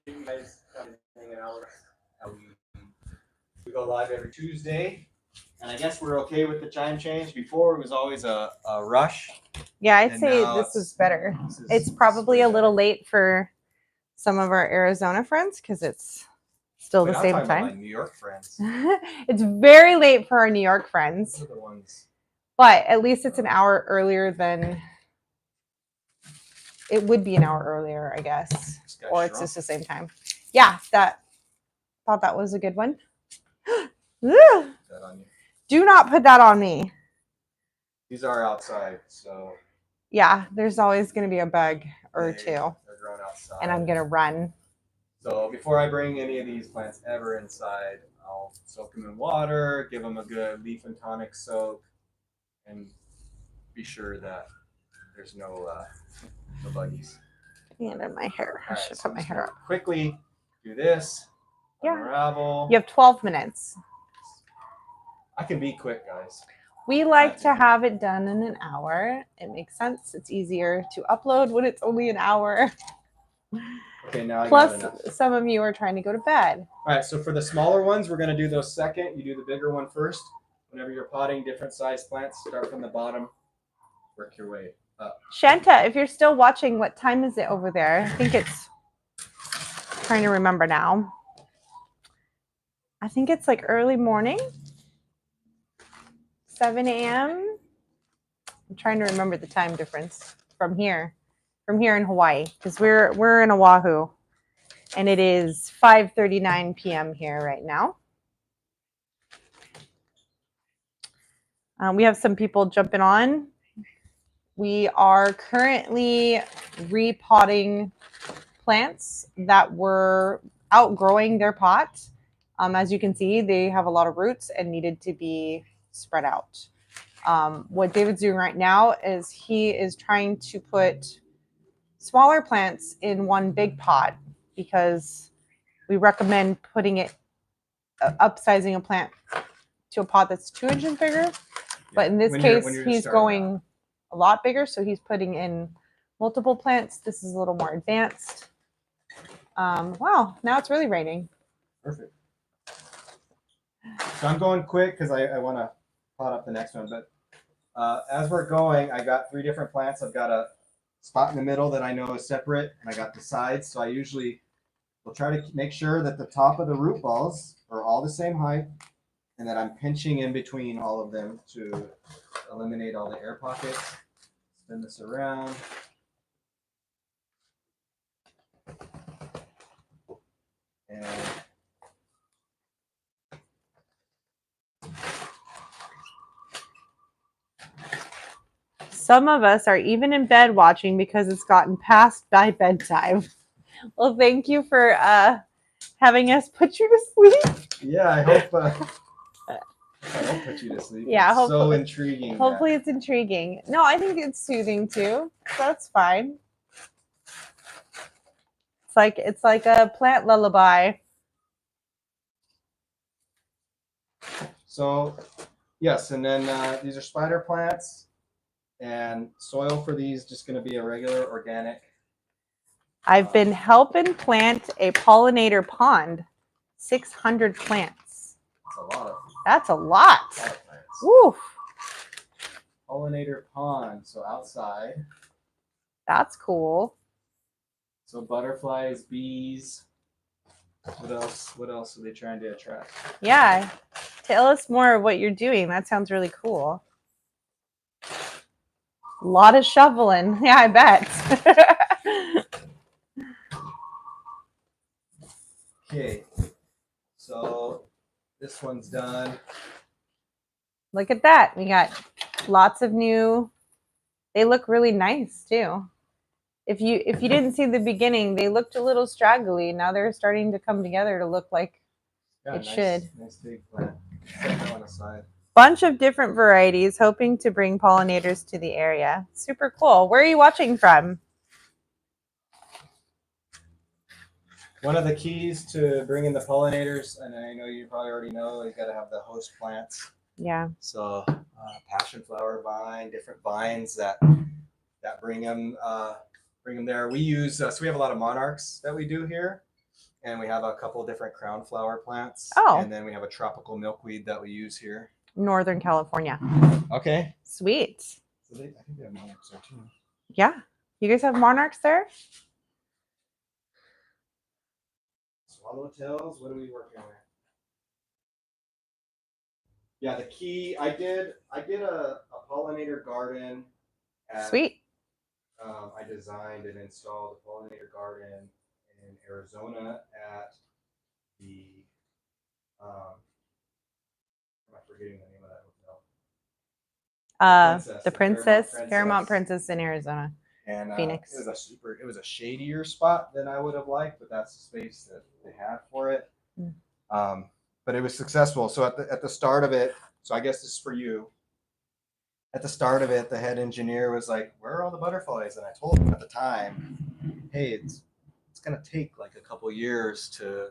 You guys have been hanging out. We go live every Tuesday, and I guess we're okay with the time change. Before it was always a rush. Yeah, I'd And say now this is better. This It's is probably a better. little late for some of our Arizona friends because it's still Wait, the I'm same talking about my time. New York friends. It's very late for our New York friends, Those are the ones. but at least it's an hour earlier than it would be an hour earlier, I guess, This guy or it's shrunk. just the same time. Yeah, thought that was a good one. Ugh. That on you. Do not put that on me. These are outside, so Yeah, there's always going to be a bug or two, they're grown outside. and I'm going to run. So before I bring any of these plants ever inside, I'll soak them in water, give them a good leaf and tonic soak, and be sure that there's no buggies. And in my hair. I All right, should so put my I'm just hair gonna up. quickly do this. Yeah. Unravel. You have 12 minutes. I can be quick, guys. We like to have it done in an hour. It makes sense. It's easier to upload when it's only an hour. Okay, now I got Plus, enough. some of you are trying to go to bed. All right, so for the smaller ones, we're going to do those second. You do the bigger one first. Whenever you're potting different size plants, start from the bottom, work your way up. Shanta, if you're still watching, what time is it over there? I think it's, trying to remember now. I think it's like early morning, 7 a.m. I'm trying to remember the time difference from here in Hawaii, because we're in Oahu, and it is 5:39 p.m. here right now. We have some people jumping on. We are currently repotting plants that were outgrowing their pot. As you can see, they have a lot of roots and needed to be spread out. What David's doing right now is he is trying to put smaller plants in one big pot because we recommend putting it upsizing a plant to a pot that's 2 inches bigger. But in this case, he's going a lot bigger, so he's putting in multiple plants. This is a little more advanced. Wow, now it's really raining. Perfect. So I'm going quick because I want to pot up the next one. But as we're going, I got 3 different plants. I've got a spot in the middle that I know is separate, and I got the sides. So I usually will try to make sure that the top of the root balls are all the same height, and that I'm pinching in between all of them to eliminate all the air pockets. Spin this around. And some of us are even in bed watching because it's gotten past by bedtime. Well, thank you for having us put you to sleep. Yeah, I hope I'll put you to sleep. Yeah, it's so intriguing. Hopefully it's intriguing. No, I think it's soothing too. That's fine. It's like a plant lullaby. So, yes, and then these are spider plants, and soil for these just going to be a regular organic. I've been helping plant a pollinator pond. 600 plants. That's a lot. That's a lot. Plants. Woo. Pollinator pond, so outside. That's cool. So butterflies, bees. What else? What else are they trying to attract? Yeah. Tell us more of what you're doing. That sounds really cool. A lot of shoveling. Yeah, I bet. Okay. So this one's done. Look at that. We got lots of new. They look really nice too. If you didn't see the beginning, they looked a little straggly. Now they're starting to come together to look like it should. Nice big plant. Set that one aside. Bunch of different varieties, hoping to bring pollinators to the area. Super cool. Where are you watching from? One of the keys to bringing the pollinators, and I know you probably already know, you got to have the host plants. Yeah. So passion flower vine, different vines that bring them there. We use so we have a lot of monarchs that we do here, and we have a couple different crown flower plants. Oh. And then we have a tropical milkweed that we use here. Northern California. Okay. Sweet. So I think they have monarchs there too. Yeah. You guys have monarchs there? Swallowtails, what are we working with? Yeah, the key, I did a pollinator garden. Sweet. I designed and installed a pollinator garden in Arizona at the, am I forgetting the name of that hotel? The Princess, Paramount Princess in Arizona. And Phoenix. It was a shadier spot than I would have liked, but that's the space that they had for it. But it was successful. So at the start of it, so I guess this is for you. At the start of it, the head engineer was like, "Where are all the butterflies?" And I told him at the time, "Hey, it's going to take like a couple years to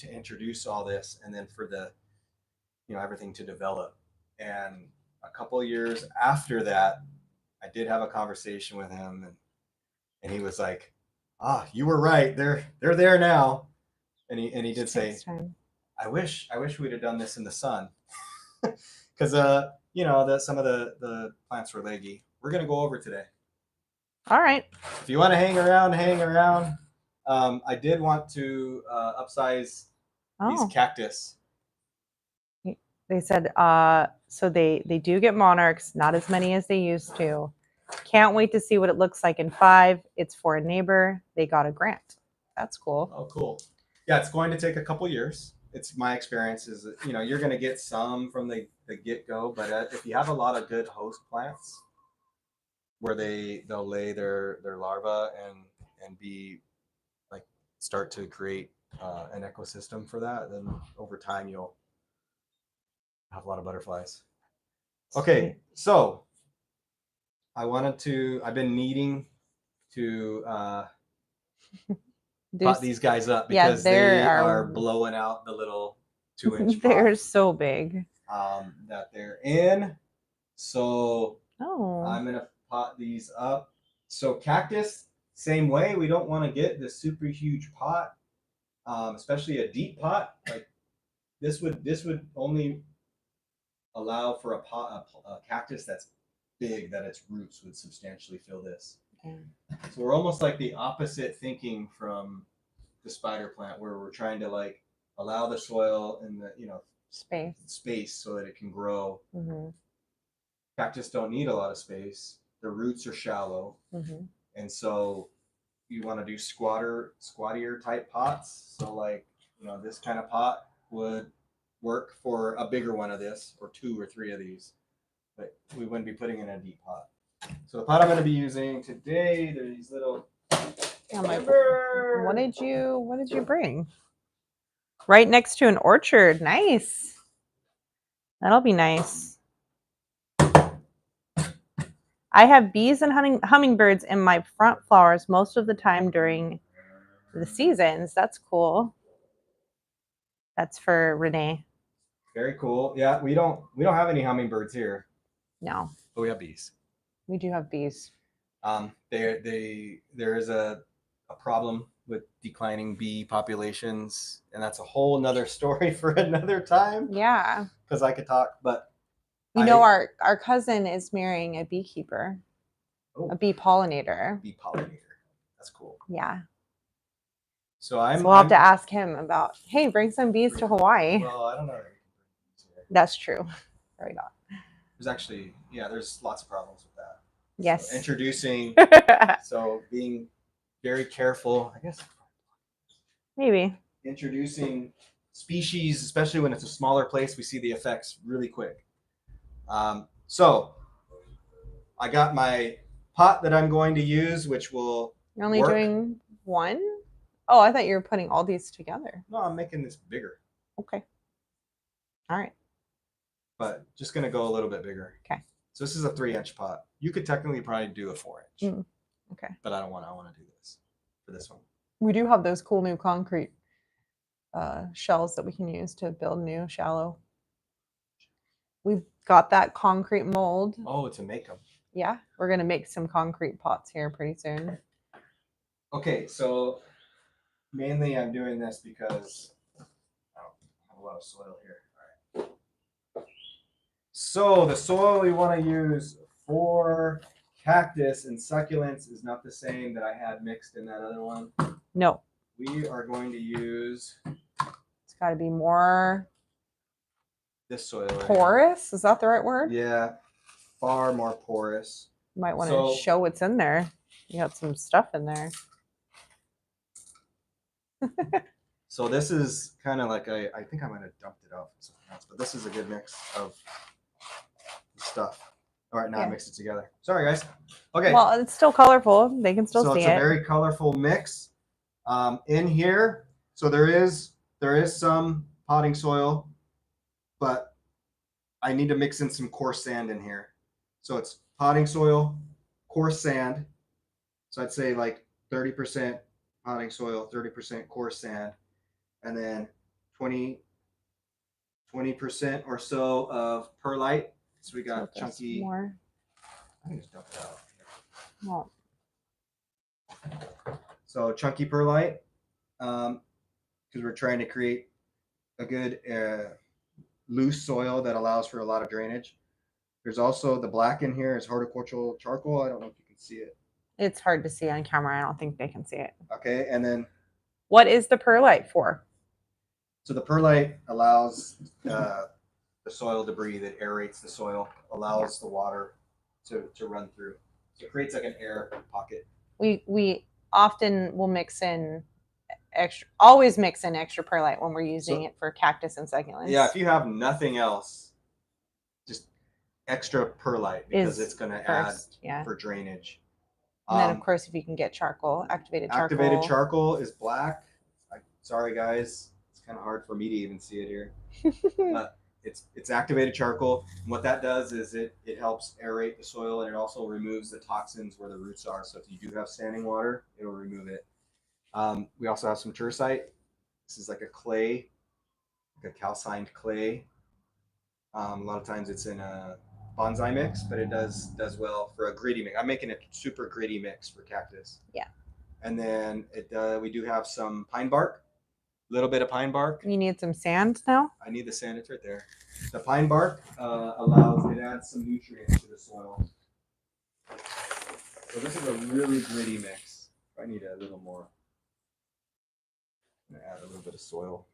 introduce all this, and then for the everything to develop." And a couple years after that, I did have a conversation with him, and he was like, you were right. They're there now." And he did say, I wish we'd have done this in the sun, because some of the plants were leggy. We're gonna go over today. All right. If you want to hang around, hang around. I did want to upsize these cactus. They said so they do get monarchs, not as many as they used to. Can't wait to see what it looks like in 5. It's for a neighbor. They got a grant. That's cool. Oh, cool. Yeah, it's going to take a couple years. It's my experience is that, you're going to get some from the get-go, but if you have a lot of good host plants where they'll lay their larvae and be like start to create an ecosystem for that, then over time you'll have a lot of butterflies. Okay, so I've been needing to pot these guys up because they are blowing out the little 2-inch They're pot so big. that they're in. So Oh, I'm gonna pot these up. So cactus, same way. We don't want to get this super huge pot, especially a deep pot. Like this would only allow for a cactus that's big, that its roots would substantially fill this. yeah. So we're almost like the opposite thinking from the spider plant, where we're trying to like allow the soil and the space so that it can grow. Mm-hmm. Cactus don't need a lot of space. The roots are shallow, and so you want to do squattier type pots. So like this kind of pot would work for a bigger one of this, or 2 or 3 of these, but we wouldn't be putting in a deep pot. So the pot I'm going to be using today, they're these little. What did you bring? Right next to an orchard. Nice. That'll be nice. I have bees and hummingbirds in my front flowers most of the time during the seasons. That's cool. That's for Renee. Very cool. Yeah, we don't have any hummingbirds here. No. But we have bees. We do have bees. There is a problem with declining bee populations, and that's a whole nother story for another time. Yeah. Because I could talk, but our cousin is marrying a beekeeper. Oh. A bee pollinator. Bee pollinator. That's cool. Yeah. So we'll have to ask him about, hey, bring some bees to Hawaii. Well, I don't know. That's true. Right on. There's actually, there's lots of problems with that. Yes. So introducing, so being very careful, I guess. Maybe. Introducing species, especially when it's a smaller place, we see the effects really quick. So I got my pot that I'm going to use, which will You're only doing one? Oh, I thought you were putting all these together. No, I'm making this bigger. Okay. All right. But just going to go a little bit bigger. Okay. So this is a 3-inch pot. You could technically probably do a 4-inch. Okay. But I want to do this for this one. We do have those cool new concrete shells that we can use to build new shallow. We've got that concrete mold. Oh, to make them. Yeah, we're going to make some concrete pots here pretty soon. Okay, so mainly I'm doing this because I don't have a lot of soil here. All right. So the soil we want to use for cactus and succulents is not the same that I had mixed in that other one. No. We are going to use... It's got to be more... this soil. Porous? Is that the right word? Yeah, far more porous. You might want to show what's in there. You got some stuff in there. So this is kind of like I think I might have dumped it off with something else, but this is a good mix of stuff. All right, now I mix it together. Sorry, guys. Okay. Well, it's still colorful. They can still see it. So it's a very colorful mix. In here, so there is some potting soil, but I need to mix in some coarse sand in here. So it's potting soil, coarse sand. So I'd say like 30% potting soil, 30% coarse sand, and then 20% or so of perlite. So we got chunky. More. I can just dump it out. Well. So chunky perlite, because we're trying to create a good loose soil that allows for a lot of drainage. There's also the black in here is horticultural charcoal. I don't know if you can see it. It's hard to see on camera. I don't think they can see it. Okay, and then what is the perlite for? So the perlite allows the soil debris that aerates the soil, allows the water to run through. So it creates like an air pocket. We often will always mix in extra perlite when we're using it for cactus and succulents. Yeah, if you have nothing else, just extra perlite because it's going to add for drainage. And then, of course, if you can get charcoal, activated charcoal. Activated charcoal is black. Sorry, guys. It's kind of hard for me to even see it here. But it's activated charcoal. And what that does is it helps aerate the soil, and it also removes the toxins where the roots are. So if you do have standing water, it'll remove it. We also have some tercite. This is like a clay, like a calcined clay. A lot of times it's in a bonsai mix, but it does well for a gritty mix. I'm making a super gritty mix for cactus. Yeah. And then we do have some pine bark, a little bit of pine bark. You need some sand now? I need the sand. It's right there. The pine bark it adds some nutrients to the soil. So this is a really gritty mix. I need a little more. I'm gonna add a little bit of soil.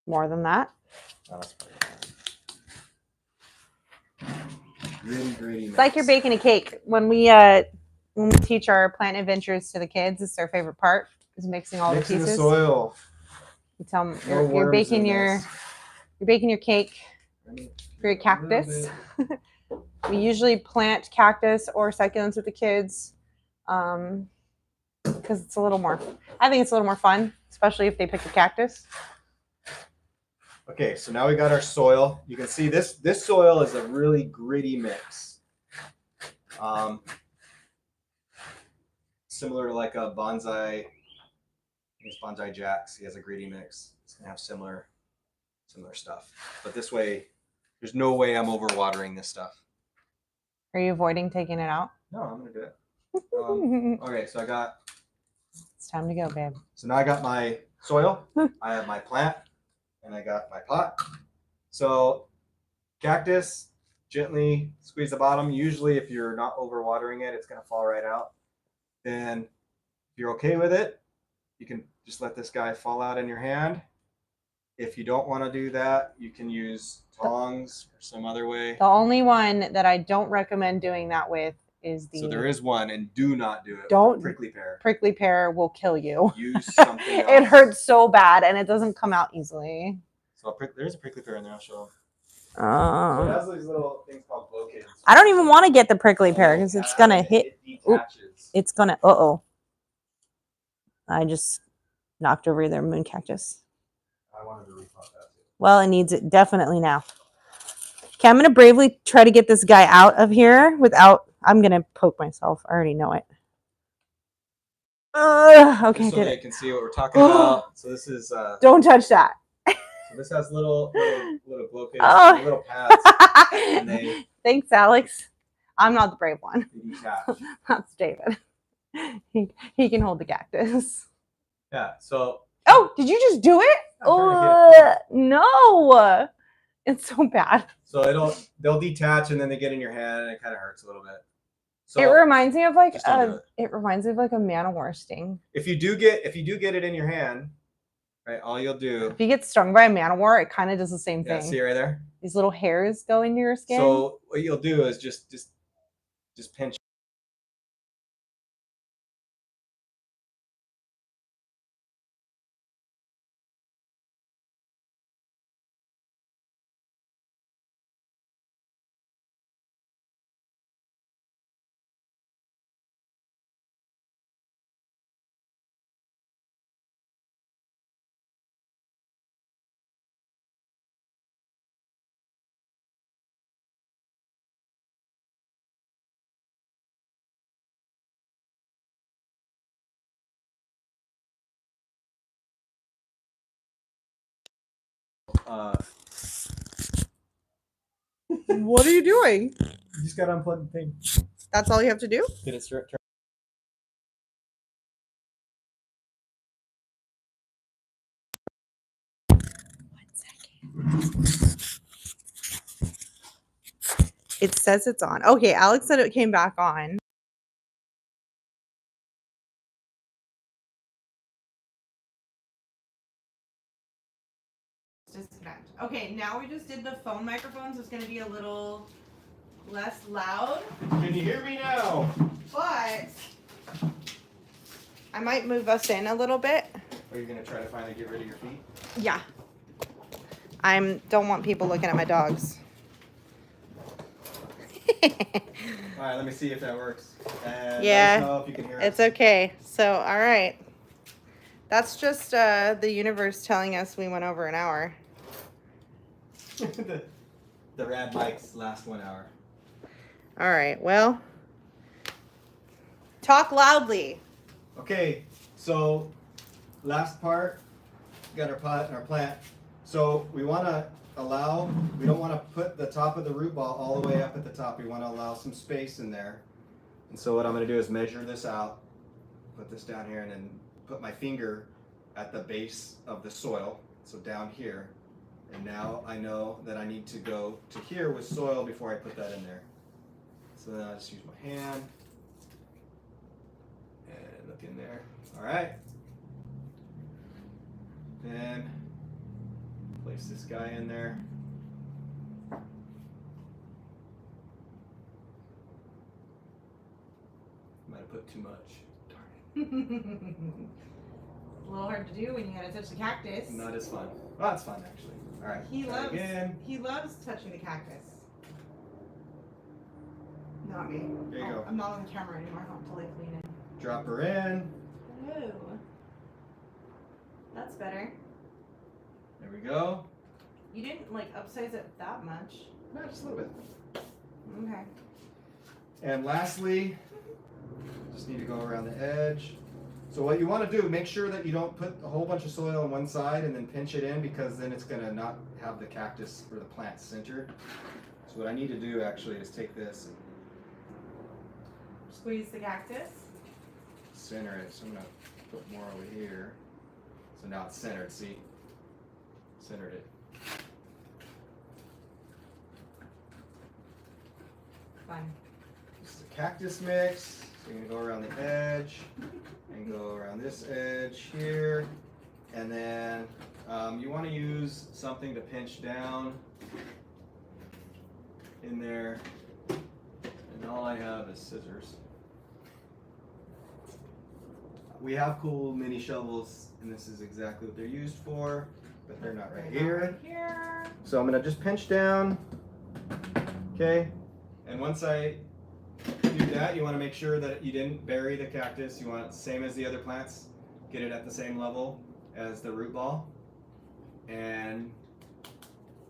More than that? Oh, that's really gritty mix. It's like you're baking a cake. When we teach our plant adventures to the kids, it's their favorite part is mixing all Mixing the pieces. The soil. You tell them you're baking your cake for your cactus. We usually plant cactus or succulents with the kids because it's a little more. I think it's a little more fun, especially if they pick a cactus. Okay, so now we got our soil. You can see this soil is a really gritty mix. Similar to like a bonsai. It's Bonsai Jack's. He has a gritty mix. It's gonna have similar stuff. But this way, there's no way I'm overwatering this stuff. Are you avoiding taking it out? No, I'm gonna do it. Okay, so it's time to go, babe. So now I got my soil. I have my plant, and I got my pot. So cactus, gently squeeze the bottom. Usually, if you're not overwatering it, it's gonna fall right out. Then, if you're okay with it, you can just let this guy fall out in your hand. If you don't want to do that, you can use tongs or some other way. The only one that I don't recommend doing that with is the... So there is one, and do not do it. Don't. Prickly pear. Prickly pear will kill you. Use something else. It hurts so bad, and it doesn't come out easily. So there's a prickly pear in there. I'll show. So it has these little things called blowkids. I don't even want to get the prickly pear because it's going to hit. It detaches. It's going to... Uh-oh. I just knocked over their moon cactus. I wanted to repot that too. Well, it needs it definitely now. Okay, I'm going to bravely try to get this guy out of here without... I'm going to poke myself. I already know it. Okay, just so did they it. can see what we're talking about. So this is... Don't touch that. So this has little blowkids, little pads. And Thanks, Alex. I'm not the brave one. They detach. That's David. He can hold the cactus. Yeah, so... Oh, did you just do it? Oh, no. It's so bad. So they'll detach and then they get in your hand and it kind of hurts a little bit. So it reminds me of like it reminds me of like a man-o-war sting. If you do get it in your hand, right, all you'll do... If you get stung by a man-o-war, it kind of does the same thing. See right there? These little hairs go into your skin. So what you'll do is just pinch. What are you doing? You just gotta unplug the thing. That's all you have to do? Did it turn? It says it's on. Okay, Alex said it came back on. Disconnect. Okay, now we just did the phone microphones. It's going to be a little less loud. Can you hear me now? But I might move us in a little bit. Are you going to try to finally get rid of your feet? Yeah. Don't want people looking at my dogs. All right, let me see if that works. And yeah, let us know if you can hear it's us. okay. So, all right. That's just the universe telling us we went over an hour. the rad mics last 1 hour. All right. Well, talk loudly. Okay, so last part, got our pot and our plant. So we want to we don't want to put the top of the root ball all the way up at the top. We want to allow some space in there. And so what I'm going to do is measure this out, put this down here, and then put my finger at the base of the soil, so down here. And now I know that I need to go to here with soil before I put that in there. So then I'll just use my hand and look in there. All right. Then place this guy in there. Might have put too much. Darn A little hard to do when you gotta touch the cactus. it. Not as fun. Well, it's fun actually. All right. He loves touching the cactus. Not me. There you go. I'm not on the camera anymore. I'll have to like lean in. Drop her in. Oh, that's better. There we go. You didn't like upsize it that much. No, just a little bit. Okay. And lastly, just need to go around the edge. So what you want to do, make sure that you don't put a whole bunch of soil on one side and then pinch it in, because then it's going to not have the cactus or the plant centered. So what I need to do actually is take this and Squeeze the cactus. center it. So I'm going to put more over here. So now it's centered, see? Centered it. Fun. This is a cactus mix. So you're going to go around the edge and go around this edge here. And then you want to use something to pinch down in there. And all I have is scissors. We have cool mini shovels, and this is exactly what they're used for, but they're not right here. So I'm going to just pinch down. Okay. And once I do that, you want to make sure that you didn't bury the cactus. You want it the same as the other plants. Get it at the same level as the root ball. And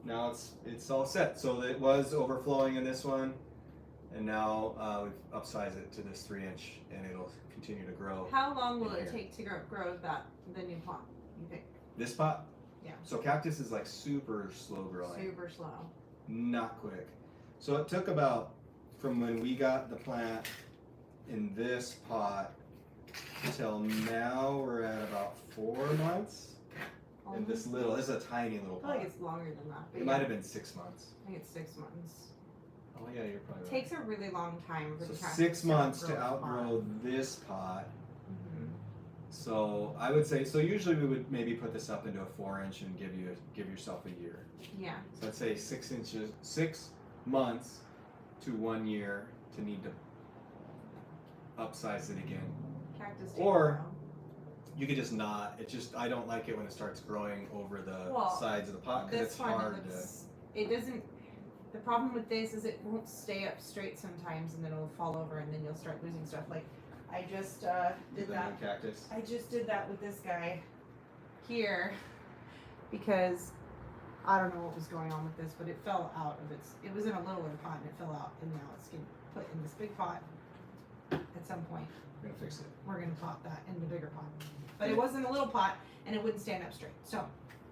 now it's all set. So it was overflowing in this one, and now we've upsized it to this 3-inch, and it'll continue to grow. How long will it take to grow the new pot, you think? This pot? Yeah. So cactus is like super slow growing. Super slow. Not quick. So it took about, from when we got the plant in this pot till now, we're at about 4 months. In this is a tiny little I feel pot. like it's longer than that. It might have been 6 months. I think it's 6 months. Oh yeah, you're probably It right. takes a really long time for So the cactus 6 months to a pot. outgrow this pot. Mhm. So I would say, so usually we would maybe put this up into a 4-inch and give yourself a year. Yeah. So I'd say 6 months to 1 year to need to upsize it again. Cactus takes Or- a while. You could just not. It just, I don't like it when it starts growing over the Well, sides of the pot, because This it's one, hard to. it doesn't. The problem with this is it won't stay up straight sometimes, and then it'll fall over, and then you'll start losing stuff. Like I just did the that. new cactus. I just did that with this guy here because I don't know what was going on with this, but it fell out of its. It was in a littler pot, and it fell out, and now it's getting put in this big pot. At some point, We're gonna fix it. we're gonna pot that in the bigger pot. But it was in a little pot, and it wouldn't stand up straight. So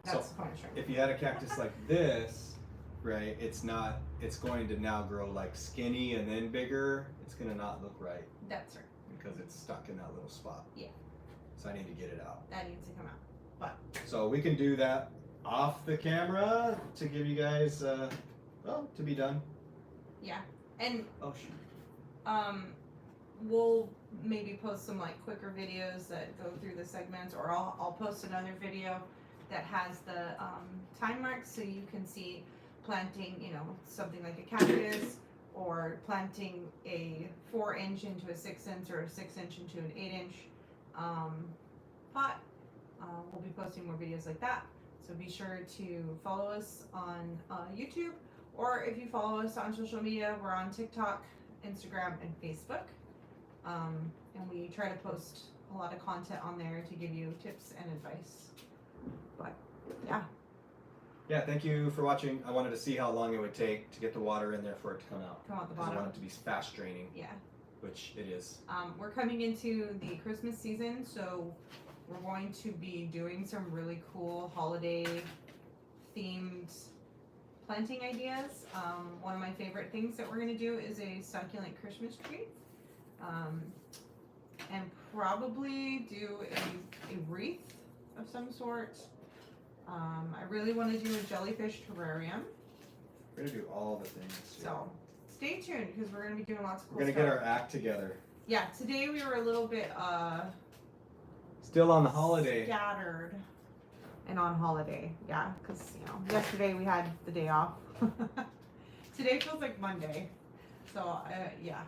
that's the point of shrinking. If you had a cactus like this, right, it's going to now grow like skinny and then bigger. It's gonna not look right That's right. because it's stuck in that little spot. Yeah. So I need to get it out. That needs to come out. So we can do that off the camera to give you guys, to be done. Yeah. And Oh shoot. we'll maybe post some like quicker videos that go through the segments, or I'll post another video that has the time marks so you can see planting, something like a cactus, or planting a 4-inch into a 6-inch, or a 6-inch into an 8-inch pot. We'll be posting more videos like that, so be sure to follow us on YouTube, or if you follow us on social media, we're on TikTok, Instagram, and Facebook. And we try to post a lot of content on there to give you tips and advice. But yeah, Yeah, thank you for watching. I wanted to see how long it would take to get the water in there for it to come out. Come out the Because I bottom. want it to be fast draining, Yeah. which it is. We're coming into the Christmas season, so we're going to be doing some really cool holiday themed planting ideas. One of my favorite things that we're going to do is a succulent Christmas tree. And probably do a wreath of some sort. I really want to do a jellyfish terrarium. We're going to do all the things. So stay tuned because we're going to be doing lots of cool We're going to stuff. get our act together. Yeah, today we were a little bit Still on the holiday. scattered and on holiday. Yeah, because yesterday we had the day off. Today feels like Monday. So yeah,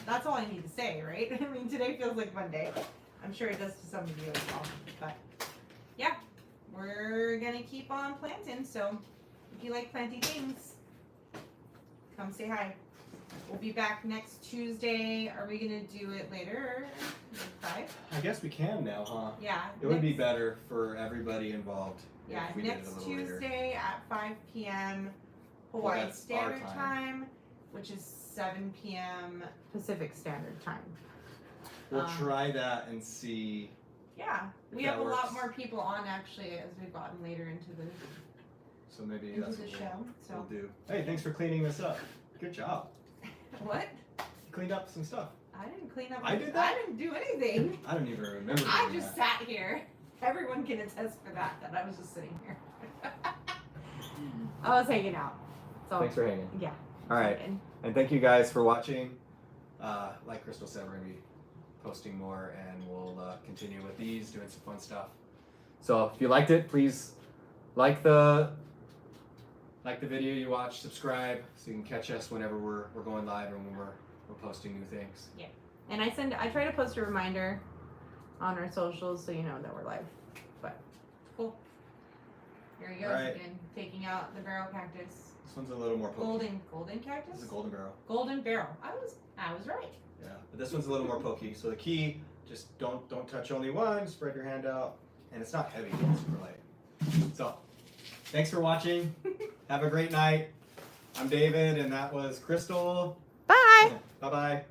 that's all I need to say, right? I mean, today feels like Monday. I'm sure it does to some of you as well. But yeah, we're gonna keep on planting. So if you like planty things, come say hi. We'll be back next Tuesday. Are we gonna do it later? Like 5? I guess we can now, huh? Yeah. It would be better for everybody involved. Yeah, if we did it a next little later. Tuesday at 5 p.m. Hawaii that's our Standard time. Time, which is 7 p.m. Pacific Standard Time. We'll try that and see. Yeah, we If have that a lot works. more people on actually as we've gotten later into the So maybe that's the what show. So we'll do. Hey, thanks for cleaning this up. Good job. what? You cleaned up some stuff. I didn't clean up. I did that? I didn't do anything. I don't even remember. I doing just that. sat here. Everyone can attest for that. That I was just sitting here. I was hanging out. So Thanks for hanging. yeah. All right. Hanging. And thank you guys for watching. Like Crystal said, we're going to be posting more and we'll continue with these, doing some fun stuff. So if you liked it, please like the video you watch, subscribe so you can catch us whenever we're going live and when we're posting new things. And I try to post a reminder on our socials so you know that we're live. But cool. Here he goes Right. again, taking out the barrel cactus. This one's a little more pokey. Golden cactus? This is a golden barrel. Golden barrel. I was right. Yeah, but this one's a little more pokey. So the key, just don't touch only one. Spread your hand out, and it's not heavy. It's super light. So, thanks for watching. Have a great night. I'm David, and that was Crystal. Bye. Bye bye.